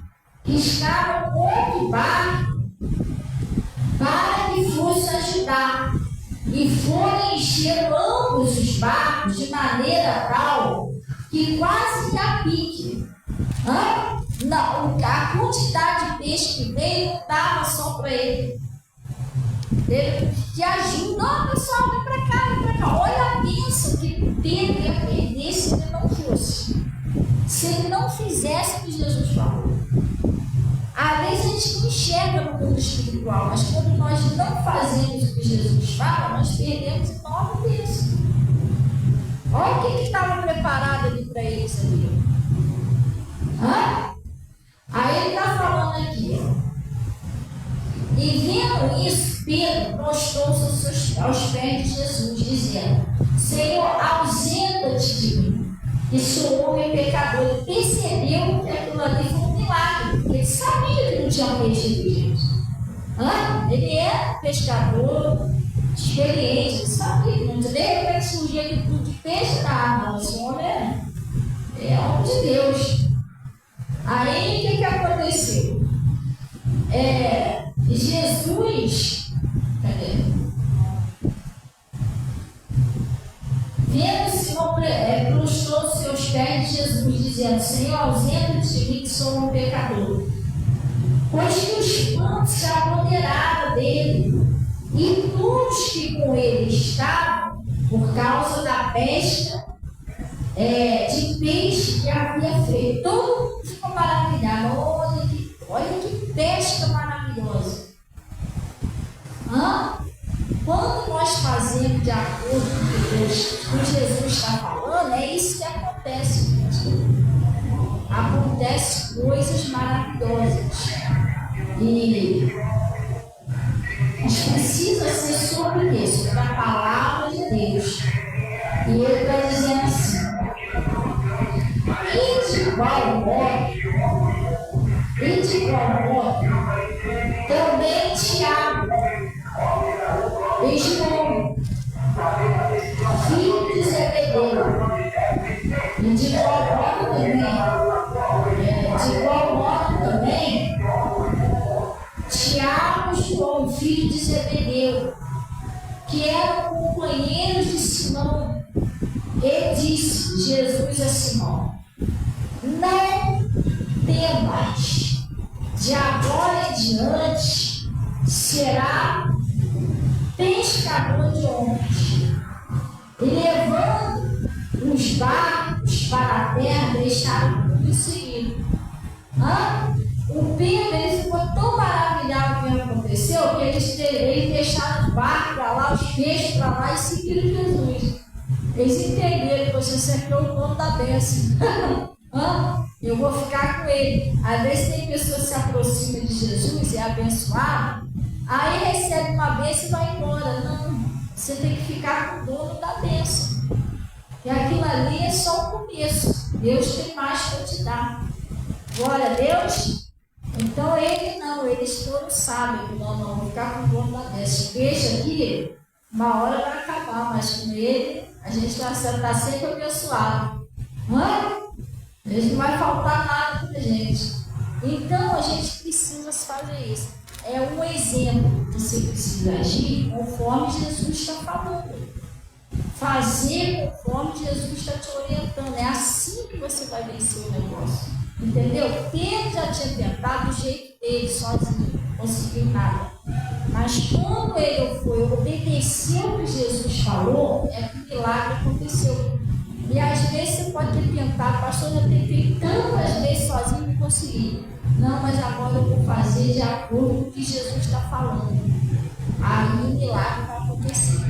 que estavam com outro barco, para que fosse ajudar. E foram encher ambos os barcos de maneira tal que quase ia pique. Não, a quantidade de peixe que veio não dava só para ele. Teve que ajuda. Pessoal, vem para cá. Olha a bênção que Pedro ia perder se ele não fosse. Se ele não fizesse o que Jesus falou. Às vezes a gente não enxerga no mundo espiritual, mas quando nós não fazemos o que Jesus fala, nós perdemos enorme bênção. Olha o que estava preparado ali para eles ali. Aí ele está falando aqui, ó. E vendo isso, Pedro prostrou-se aos pés de Jesus, dizendo: Senhor, ausenta-te de mim, que sou homem pecador. Ele percebeu que aquilo ali foi um milagre, porque ele sabia que não tinha peixe de gente. Ele é pescador, experiente, ele sabia que não tinha. De repente surgia aquilo tudo de peixe na água. Esse homem é homem de Deus. Aí o que aconteceu? Jesus, cadê? Vendo Simão, prostrou-se aos pés de Jesus, dizendo: Senhor, ausenta-te de mim, que sou um pecador. Pois que o espanto se apoderava dele, e todos que com ele estavam, por causa da pesca de peixe que havia feito, todo mundo ficou maravilhado. Olha que pesca maravilhosa. Quando nós fazemos de acordo com o que Jesus está falando, é isso que acontece, gente. Acontecem coisas maravilhosas. E mas precisa ser sobre isso, sobre a palavra de Deus. E ele está dizendo assim: e de igual modo, também Tiago, João, filho de Zebedeu, e de igual modo também, Tiago, João, filho de Zebedeu, que eram companheiros de Simão, e disse Jesus a Simão: não temas, de agora em diante será pescador de homens. E levando os barcos para a terra, deixaram tudo e seguiram. O Pedro ele ficou tão maravilhado com o que aconteceu que eles deixaram os barcos para lá, os peixes para lá e seguiram Jesus. Eles entenderam que você acertou o dono da bênção. Eu vou ficar com ele. Às vezes tem pessoas que se aproximam de Jesus e é abençoado, aí recebe uma bênção e vai embora. Não, você tem que ficar com o dono da bênção. E aquilo ali é só o começo. Deus tem mais para te dar. Glória a Deus. Então eles todos sabem que não vão ficar com o dono da bênção. Peixe aqui, uma hora vai acabar, mas com ele a gente está sempre abençoado. Ele não vai faltar nada para a gente. Então a gente precisa fazer isso. É um exemplo. Você precisa agir conforme Jesus está falando. Fazer conforme Jesus está te orientando. É assim que você vai vencer o negócio. Entendeu? Pedro já tinha tentado do jeito dele, sozinho. Não conseguiu nada. Mas quando ele foi obedecer o que Jesus falou, é que o milagre aconteceu. E às vezes você pode ter tentado, pastor, já tem feito tantas vezes sozinho e não consegui. Não, mas agora eu vou fazer de acordo com o que Jesus está falando. Aí o milagre vai acontecer.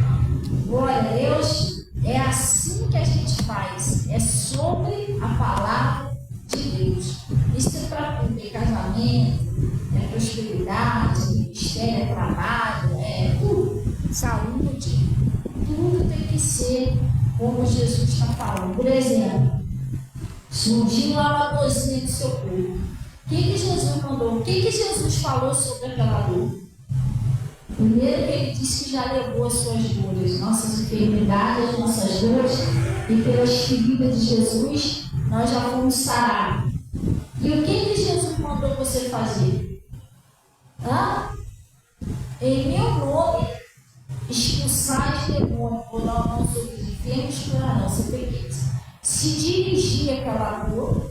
Glória a Deus. É assim que a gente faz. É sobre a palavra de Deus. Isso é para tudo. É casamento, é prosperidade, é ministério, é trabalho, é tudo. Saúde. Tudo tem que ser como Jesus está falando. Por exemplo, surgiu uma dorzinha do seu corpo. O que Jesus mandou? O que Jesus falou sobre aquela dor? Primeiro que ele disse que já levou as suas dores, nossas enfermidades, nossas dores, e pelas feridas de Jesus, nós já fomos sarados. E o que Jesus mandou você fazer? Em meu nome, expulsar os demônios, pôr a mão sobre os enfermos, curar não. Você tem que se dirigir àquela dor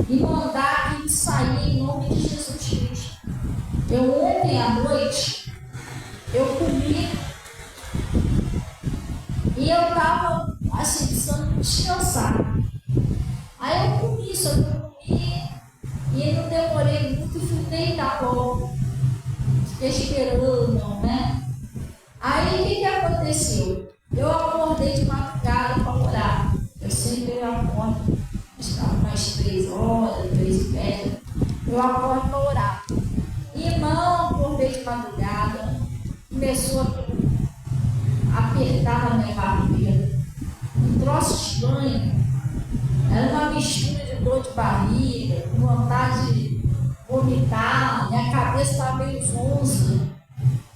e mandar aquilo sair em nome de Jesus Cristo. Ontem à noite, eu comi e eu estava assim, precisando descansar. Aí eu comi, só que eu comi e não demorei muito e fui deitar logo. Fiquei esperando, né? Aí o que aconteceu? Eu acordei de madrugada para orar. estranha. Era uma mistura de dor de barriga, vontade de vomitar, minha cabeça estava meio zonza.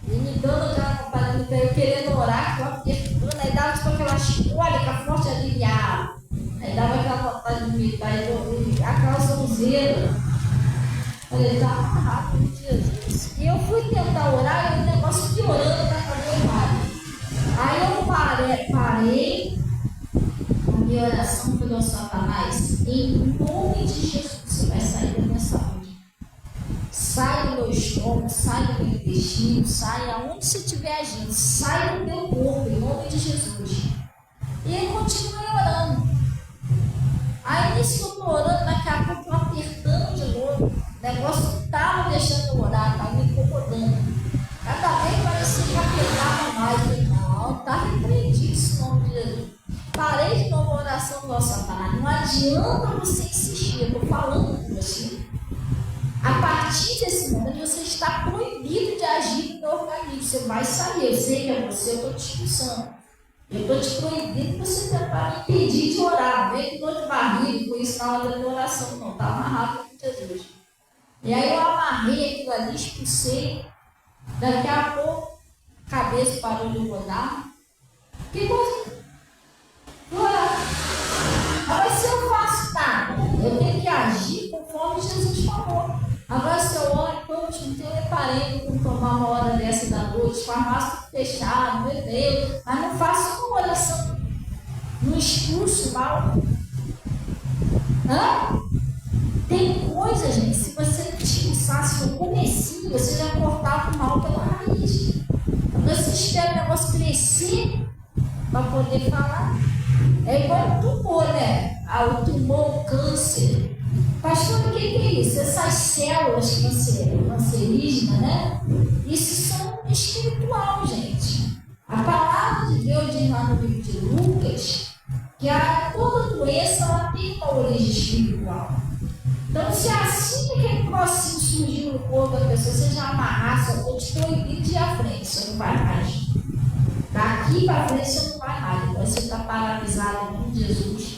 E me dando aquela vontade de eu querendo orar, eu apertando, aí dava tipo aquelas cólicas forte aliviada. Aí dava aquela vontade de vomitar e aquela zonzeira. Falei, tá amarrado em Jesus. E eu fui tentar orar e o negócio piorando cada vez mais. Aí eu parei a minha oração pelo Satanás. Em nome de Jesus, você vai sair da minha saúde. Sai do meu estômago, sai do meu intestino, sai aonde você estiver agindo, sai do meu corpo, em nome de Jesus. E aí continuei orando. Aí nisso que eu estou orando, daqui a pouco eu apertando de novo. O negócio não estava deixando eu orar, estava me incomodando. Cada vez parecia que apertava mais. Eu falei, não, está repreendido esse nome de Jesus. Parei de novo a oração do Satanás. Não adianta você insistir, eu estou falando com você. A partir desse momento você está proibido de agir no meu organismo. Você vai sair, eu sei que é você, eu estou te expulsando. Eu estou te proibindo você tentar me impedir de orar. Vem que dor de barriga, por isso na hora da minha oração. Não, está amarrado com Jesus. E aí eu amarrei aquilo ali, expulsei. Daqui a pouco, a cabeça parou de rodar. Que coisa? Orar. Agora se eu faço nada, eu tenho que agir conforme Jesus falou. Agora se eu oro, poxa, não tenho reparei como tomar uma hora dessa da noite, farmácia fechado, meu Deus, mas não faço uma oração, não expulso mal. Hã? Tem coisa, gente, se você não expulsasse no comecinho, você já cortava o mal pela raiz. Você espera o negócio crescer para poder falar. É igual o tumor, né? O tumor, o câncer. Pastor, o que é isso? Essas células cancerígenas, né? Isso são espiritual, gente. A palavra de Deus diz lá no livro de Lucas que toda doença ela tem uma origem espiritual. Então, se assim que aquele próximo surgiu no corpo da pessoa, você já amarrar, só estou te proibindo de ir à frente, você não vai mais. Daqui para frente você não vai mais. Então, você está paralisado em nome de Jesus.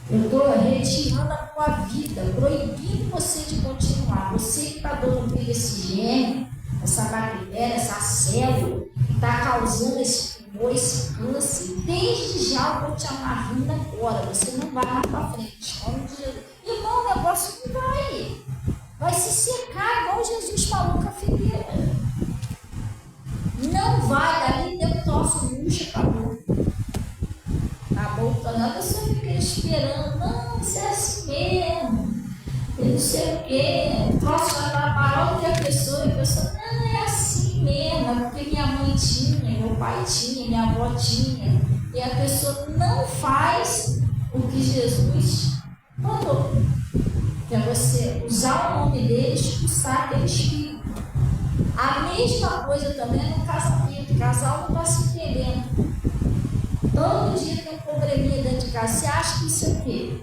Eu estou retirando a tua vida, proibindo você de continuar. Você que está dando vida a esse germe, essa bactéria, essa célula, que está causando esse tumor, esse câncer, desde já eu vou te amarrando agora. Você não vai mais para frente. Em nome de Jesus. Irmão, o negócio não vai se secar, igual Jesus falou com a figueira. Não vai, dali deu troço murcho, acabou. Acabou, a pessoa fica esperando, não, isso é assim mesmo, eu não sei o quê, o troço vai estar maior do que a pessoa não, é assim mesmo, é porque minha mãe tinha, meu pai tinha, minha avó tinha, e a pessoa não faz o que Jesus mandou, que é você usar o nome dele e expulsar aquele espírito. A mesma coisa também é no casamento, o casal não está se entendendo. Todo dia tem um probleminha dentro de casa. Você acha que isso é o quê?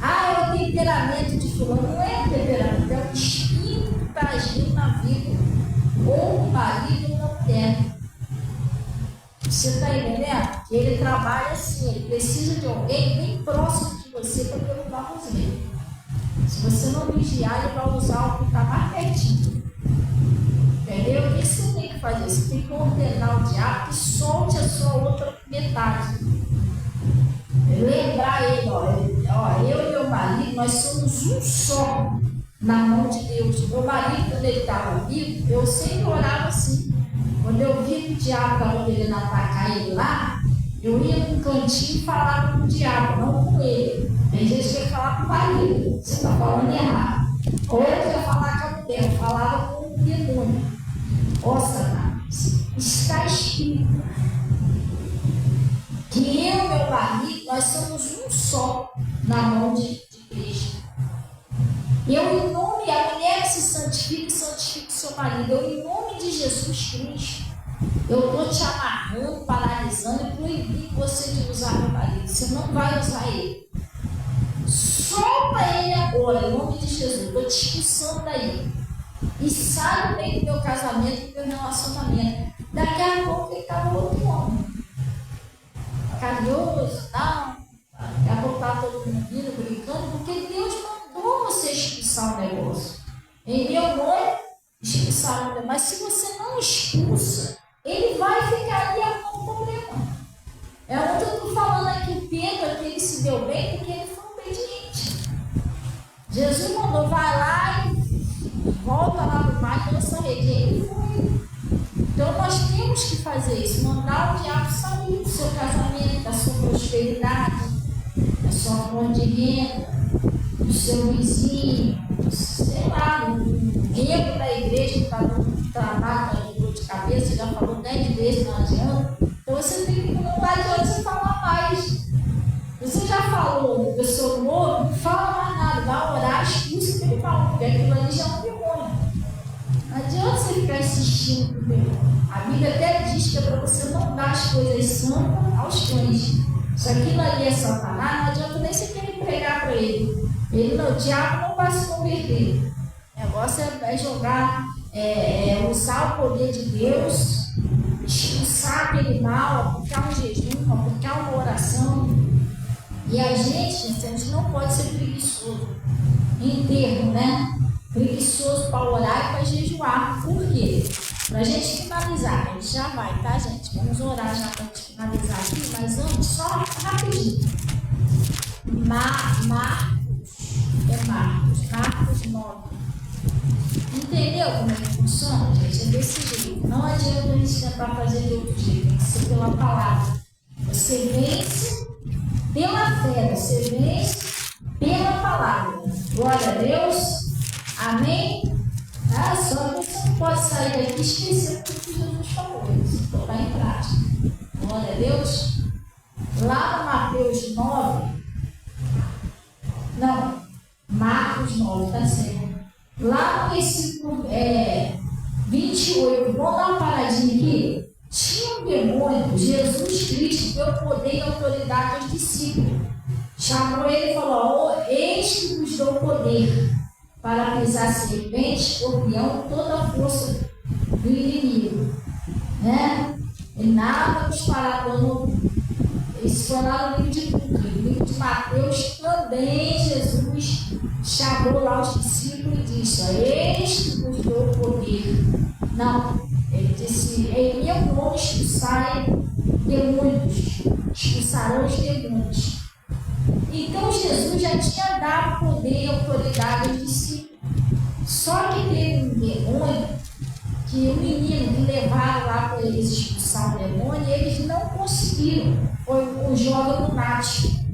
É o temperamento de fulano. Não é o temperamento, é o espírito que está agindo na vida. Ou o marido ou na mulher. Você está entendendo? Ele trabalha assim, ele precisa de alguém bem próximo de você para derrubar você. Se você não vigiar, ele vai usar o que está mais pertinho. Entendeu? O que você tem que fazer? Você tem que ordenar o diabo que solte a sua outra metade. Lembrar ele, eu e meu marido, nós somos um só na mão de Deus. Meu marido, quando ele estava vivo, eu sempre orava assim. Quando eu vi que o diabo estava querendo atacar ele lá, eu ia para um cantinho e falava com o diabo, não com ele. Tem gente que ia falar com o marido, você está falando errado. Ou eu ia falar com a mulher, eu falava com o demônio. Satanás, está escrito que eu e meu marido, nós somos um só na mão de Cristo. Eu, em nome, a mulher que se santifica, santifica o seu marido. Eu, em nome de Jesus Cristo, eu estou te amarrando, paralisando e proibindo você de usar meu marido. Você não vai usar ele. Solta ele agora, em nome de Jesus. Estou te expulsando daí. E sai do meio do meu casamento, do meu relacionamento. Daqui a pouco ele estava outro homem. carinhoso, não. Daqui a pouco está todo mundo rindo, brincando, porque Deus mandou você expulsar o negócio. Em meu nome, expulsar o negócio. Mas se você não expulsa, ele vai ficar ali com o problema. É onde eu estou falando aqui, Pedro, que ele se deu bem, porque ele foi obediente. Jesus mandou, vai lá e volta lá para o mar, lança a rede. Ele foi. Então nós temos que fazer isso, mandar o diabo sair do seu casamento, da sua prosperidade, da sua fonte de renda, do seu vizinho, sei lá, um membro da igreja que está no trabalho, com dor de cabeça, já falou 10 vezes, não adianta. Então você tem que, não adianta você falar mais. Você já falou, pessoa novo, não fala mais nada, vai orar, expulsa aquele mal, porque aquilo ali já é um demônio. Não adianta você ficar insistindo com o demônio. A Bíblia até diz que é para você não dar as coisas santas aos cães. Se aquilo ali é Satanás, não adianta nem você querer pregar para ele. O diabo não vai se converter. O negócio é jogar, usar o poder de Deus, expulsar aquele mal, aplicar um jejum, aplicar uma oração. E a gente não pode ser preguiçoso. Em termo, né? Preguiçoso para orar e para jejuar. Por quê? Para a gente finalizar, a gente já vai, tá, gente? Vamos orar já para a gente finalizar aqui, mas antes, só rapidinho. Marcos 9. Entendeu como é que funciona, gente? É desse jeito. Não adianta a gente tentar fazer de outro jeito, tem que ser pela palavra. Você vence pela fé, você vence pela palavra. Glória a Deus. Amém? Só que você não pode sair daqui e esquecer tudo que Jesus falou. Isso colocar em prática. Glória a Deus. Lá no Marcos 9, tá certo. Lá no versículo 28, vamos dar uma paradinha aqui. Tinha um demônio, Jesus Cristo deu poder e autoridade aos discípulos. Chamou ele e falou: eis que vos dou poder para pisar serpente, escorpião, toda a força do inimigo. Né? E nada nos fará dano. Isso foi lá no livro de Lucas. No livro de Mateus também Jesus chamou lá os discípulos e disse: eis que vos dou poder. Não, ele disse: em meu nome expulsarem demônios, expulsarão os demônios. Então Jesus já tinha dado poder e autoridade aos discípulos. Só que teve um demônio que o menino que levaram lá para eles expulsar o demônio, eles não conseguiram. Foi um jogo lunático.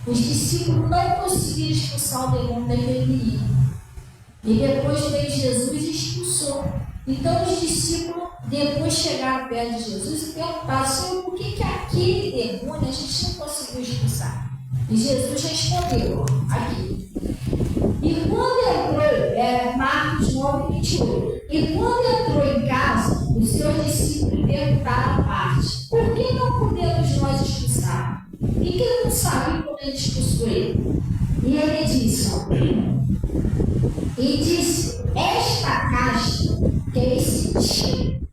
Os discípulos não conseguiram expulsar o demônio daquele menino. E depois veio Jesus e expulsou. Então os discípulos depois chegaram perto de Jesus e perguntaram: Senhor, por que aquele demônio a gente não conseguiu expulsar? E Jesus respondeu aqui. E quando entrou, Marcos 9, 28, e quando entrou em casa, os seus discípulos perguntaram à parte: por que não podemos nós expulsar? E que ele não sabe quando ele expulsou ele? E ele disse, esta casta, que é esse tipo,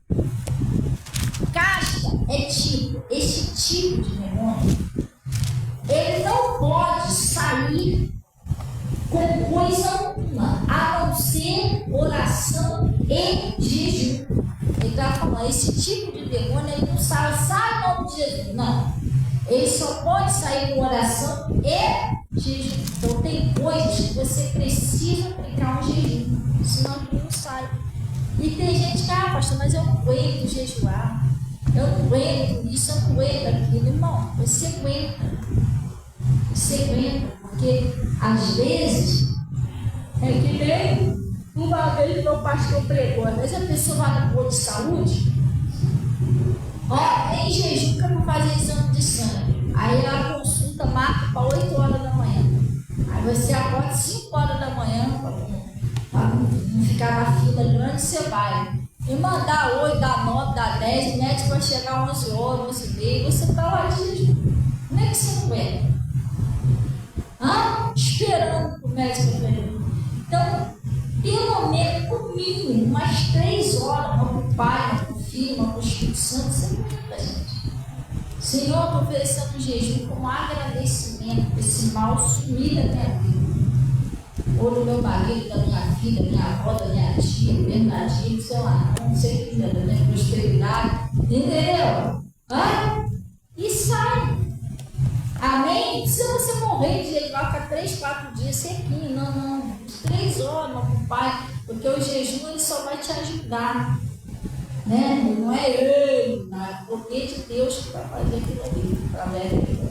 casta é tipo, esse tipo de demônio, ele não pode sair com coisa alguma, a não ser oração e jejum. Ele está falando, esse tipo de demônio, ele não sai em nome de Jesus, não. Ele só pode sair com oração e jejum. Então tem coisas que você precisa aplicar um jejum, senão ele não sai. E tem gente que, pastor, mas eu não aguento jejuar, eu não aguento isso, eu não aguento aquilo. Irmão, você aguenta, porque às vezes é que nem uma vez meu pastor pregou, às vezes a pessoa vai no posto de saúde, em jejum que eu vou fazer exame de sangue. Aí a consulta marca para 8 horas da manhã. Aí você acorda 5 horas da manhã, para não ficar na fila grande, você vai. E mandar 8, dá 9, dá 10, o médico vai chegar 11 horas, 11 e meia, você está lá de jejum. Como é que você não aguenta? Esperando o médico vir. Então, pelo menos, no mínimo, umas 3 horas, uma para o Pai, uma para o Filho, uma para o Espírito Santo, você aguenta, gente. Senhor, estabelecendo um jejum como agradecimento por esse mal sumir da minha vida. Ou do meu marido, da minha filha, da minha avó, da minha tia, Bernardinho, sei lá, não sei o que, da minha prosperidade. Entendeu? E sai. Amém? Não precisa você morrer de jejuar, ficar 3, 4 dias sequinho. Não. 3 horas, meu pai. Porque o jejum ele só vai te ajudar. Né? Não é ele, não é o poder de Deus que vai fazer aquilo ali. Através dele.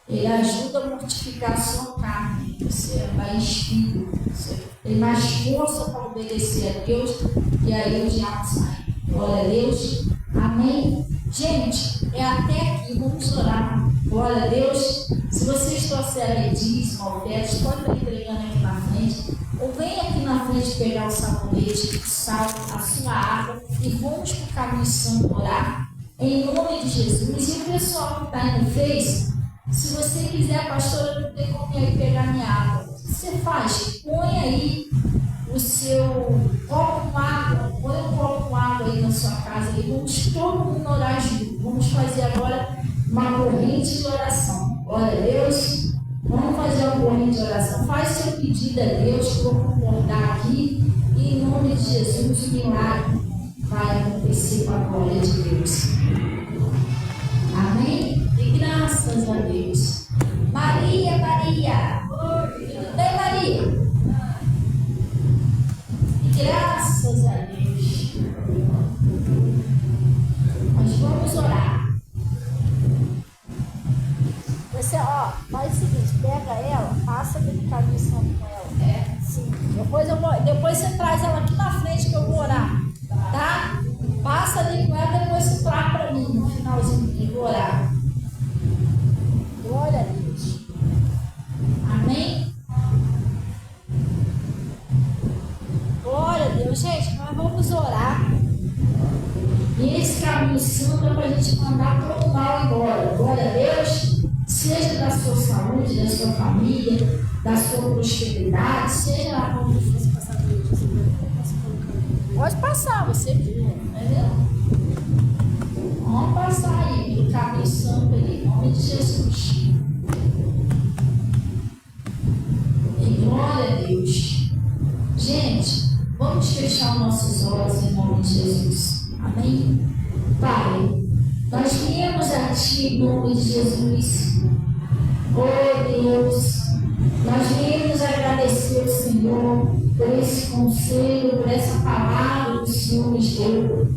Ele ajuda a mortificar a sua carne. Você vai em espírito. Você tem mais força para obedecer a Deus. E aí o diabo sai. Glória a Deus. Amém? Gente, é até aqui. Vamos orar. Glória a Deus. Se vocês trouxerem dízimo, ofertas, pode estar entregando aqui na frente. Ou vem aqui na frente pegar o sabonete, o sal, a sua água. E vamos para o caminho santo orar. Em nome de Jesus. E o pessoal que está aí no Face, se você quiser, pastora, não tem como ir pegar minha água. O que você faz? Põe aí o seu copo com água. Põe um copo com água aí na sua casa. E vamos todo mundo orar junto. Vamos fazer agora uma corrente de oração. Glória a Deus. Vamos fazer uma corrente de oração. Faz seu pedido a Deus, que eu vou concordar aqui. E em nome de Jesus, o milagre vai acontecer com a glória de Deus. Amém? E graças a Deus. Maria. Tudo bem, Maria? E graças a Deus. Nós vamos orar. Você, faz o seguinte, pega ela, passa aquele caminho santo com ela. Sim. Depois você traz ela aqui na frente que eu vou orar. Tá? Passa ali com ela, depois você traz para mim no finalzinho que eu vou orar. Glória a Deus. Amém? Glória a Deus. Gente, nós vamos orar. E esse caminho santo é para a gente mandar todo o mal embora. Glória a Deus. Seja da sua saúde, da sua família, da sua prosperidade, seja lá como fosse passar por isso. Pode passar, você viu, entendeu? Vamos passar aí pelo caminho santo aí, em nome de Jesus. E glória a Deus. Gente, vamos fechar os nossos olhos em nome de Jesus. Amém? Pai, nós viemos a Ti em nome de Jesus. Oh Deus, nós viemos agradecer ao Senhor por esse conselho, por essa palavra que o Senhor nos deu.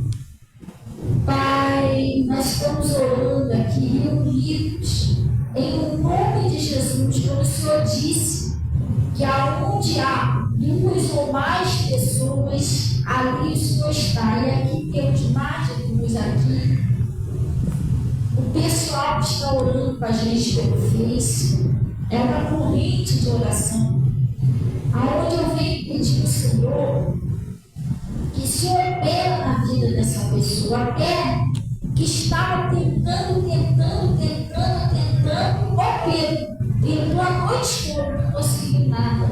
Pai, nós estamos orando aqui reunidos em nome de Jesus, como o Senhor disse, que aonde há 2 ou mais pessoas, ali o Senhor está. E aqui temos mais de 2 aqui. O pessoal que está orando com a gente pelo Face é uma corrente de oração, aonde eu venho pedir ao Senhor que o Senhor opera na vida dessa pessoa, até que estava tentando, opera. Tentou a noite toda, não conseguiu nada.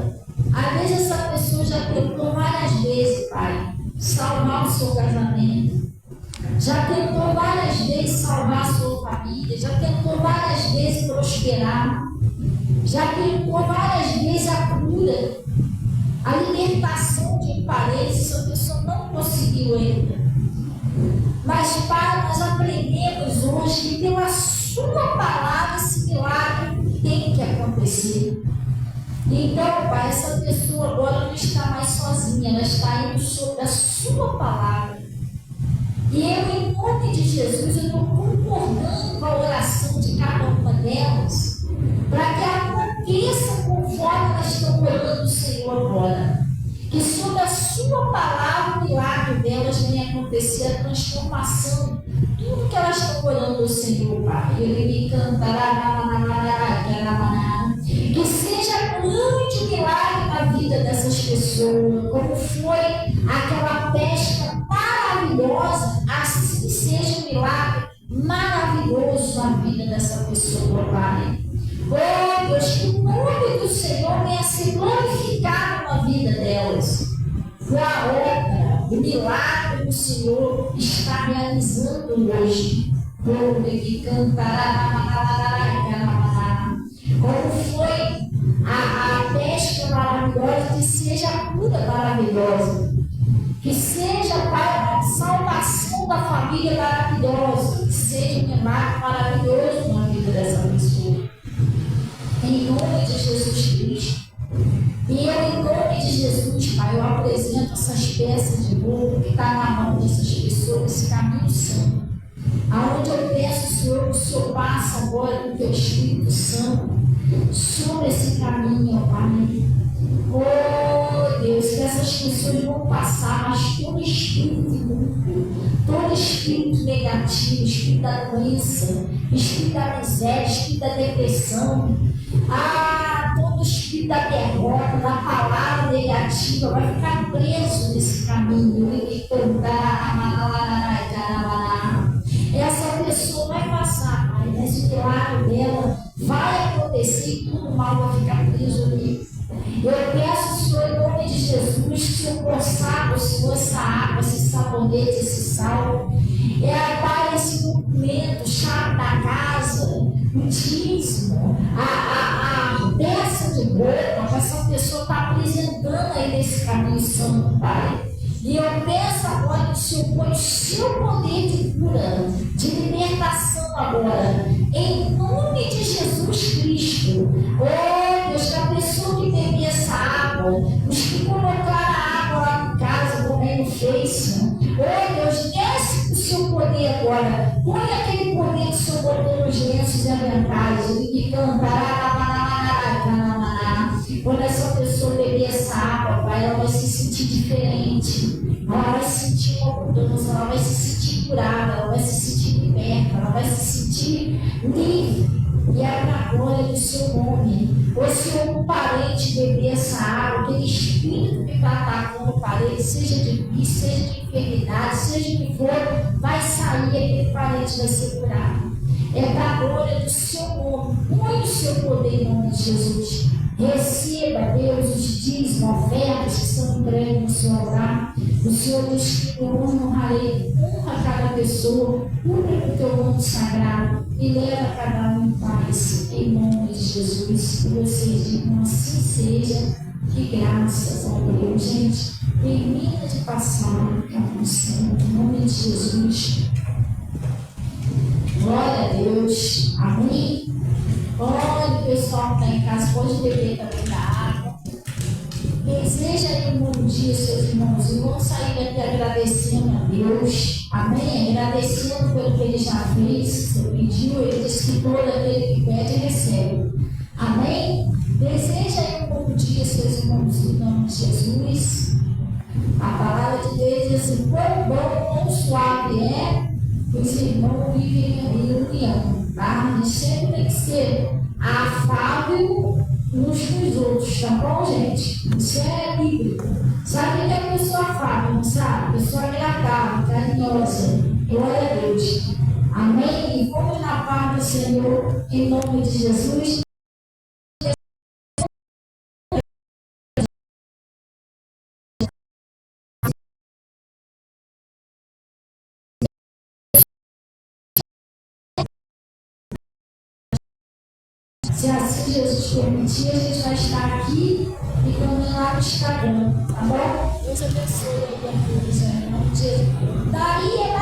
Às vezes essa pessoa já tentou várias vezes, Pai, salvar o seu casamento. Já tentou várias vezes salvar a sua família, já tentou várias vezes prosperar, já tentou várias vezes a cura, a libertação de parentes, essa pessoa não conseguiu ainda. Mas, Pai, nós aprendemos hoje que pela sua palavra esse milagre tem que acontecer. Então, Pai, essa pessoa agora não está mais sozinha, ela está indo sobre a sua palavra. E eu, em nome de Jesus, eu estou concordando com a oração de cada uma delas, para que aconteça conforme elas estão orando o Senhor agora. Que sob a sua palavra, o milagre delas venha acontecer, a transformação, tudo que elas estão orando ao Senhor, Pai. Ele me cantará, que seja grande milagre na vida dessas pessoas, como foi aquela pesca maravilhosa, assim seja um milagre maravilhoso na vida dessa pessoa, Pai. Oh Deus, que o nome do Senhor venha ser glorificado na vida delas. Foi a obra, o milagre que o Senhor está realizando hoje. que cantará, como foi a pesca maravilhosa, que seja a cura maravilhosa, que seja, Pai, a salvação da família maravilhosa, que seja um milagre maravilhoso na vida dessa pessoa. Em nome de Jesus Cristo. E eu, em nome de Jesus, Pai, eu apresento essas peças de bolo que está na mão dessas pessoas, esse caminho santo. Aonde eu peço, Senhor, que o Senhor passe agora com o teu Espírito Santo sobre esse caminho, ó Pai. Oh Deus, que essas pessoas vão passar, mas todo espírito imundo, todo espírito negativo, espírito da doença, espírito da miséria, espírito da depressão, todo espírito da derrota, da palavra negativa, vai ficar preso nesse caminho. Essa pessoa vai passar, Pai, mas o milagre dela vai acontecer e tudo mal vai ficar preso ali. Eu peço, Senhor, em nome de Jesus, que o Senhor consagra, Senhor, essa água, esse sabonete, esse sal. Pai, esse documento, chave da casa, o dízimo, a peça de boca que essa pessoa está apresentando aí nesse caminho santo, Pai. E eu peço agora que o Senhor põe o seu poder de cura, de libertação agora, em nome de Jesus Cristo. Oh Deus, que a pessoa que beber essa água, os que colocaram a água lá em casa, como aí no Face, oh Deus, desce com o seu poder agora, põe aquele poder que o Senhor botou nos lenços e aventais, e cantará. Quando essa pessoa beber essa água, Pai, ela vai se sentir diferente, ela vai sentir uma mudança, ela vai se sentir curada, ela vai se sentir liberta, ela vai se sentir livre. E é para a glória do seu nome. Ou se um parente beber essa água, aquele espírito que está atacando o parente, seja de vício, seja de enfermidade, seja o que for, vai sair e aquele parente vai ser curado. É para a glória do seu nome. Põe o seu poder em nome de Jesus. Receba, Deus, os dízimos, ofertas que são entregues no seu altar. O Senhor diz que eu honrarei, honra cada pessoa, cumpre com o teu nome sagrado e leva cada um em paz, em nome de Jesus. Que vocês digam assim seja, que graças a Deus. Gente, termina de passar a função, em nome de Jesus. Glória a Deus, amém. Olha, o pessoal que está em casa pode beber também da água. Deseja aí um bom dia, seus irmãos, e vamos sair daqui agradecendo a Deus, amém? Agradecendo pelo que Ele já fez, você pediu, Ele disse que todo aquele que pede recebe, amém? Deseja aí um bom dia, seus irmãos, em nome de Jesus. A palavra de Deus diz assim: quão bom, quão suave é os irmãos vivem em união, tá? A gente sempre tem que ser afável uns com os outros, tá bom, gente? Isso é bíblico. Sabe o que é a pessoa afável, não sabe? Pessoa agradável, carinhosa. Glória a Deus. Amém? E vamos na paz do Senhor, em nome de Jesus. Se assim Jesus permitir, a gente vai estar aqui e também lá no Instagram, tá bom? Deus abençoe aí a todos, em nome de Jesus. Daí é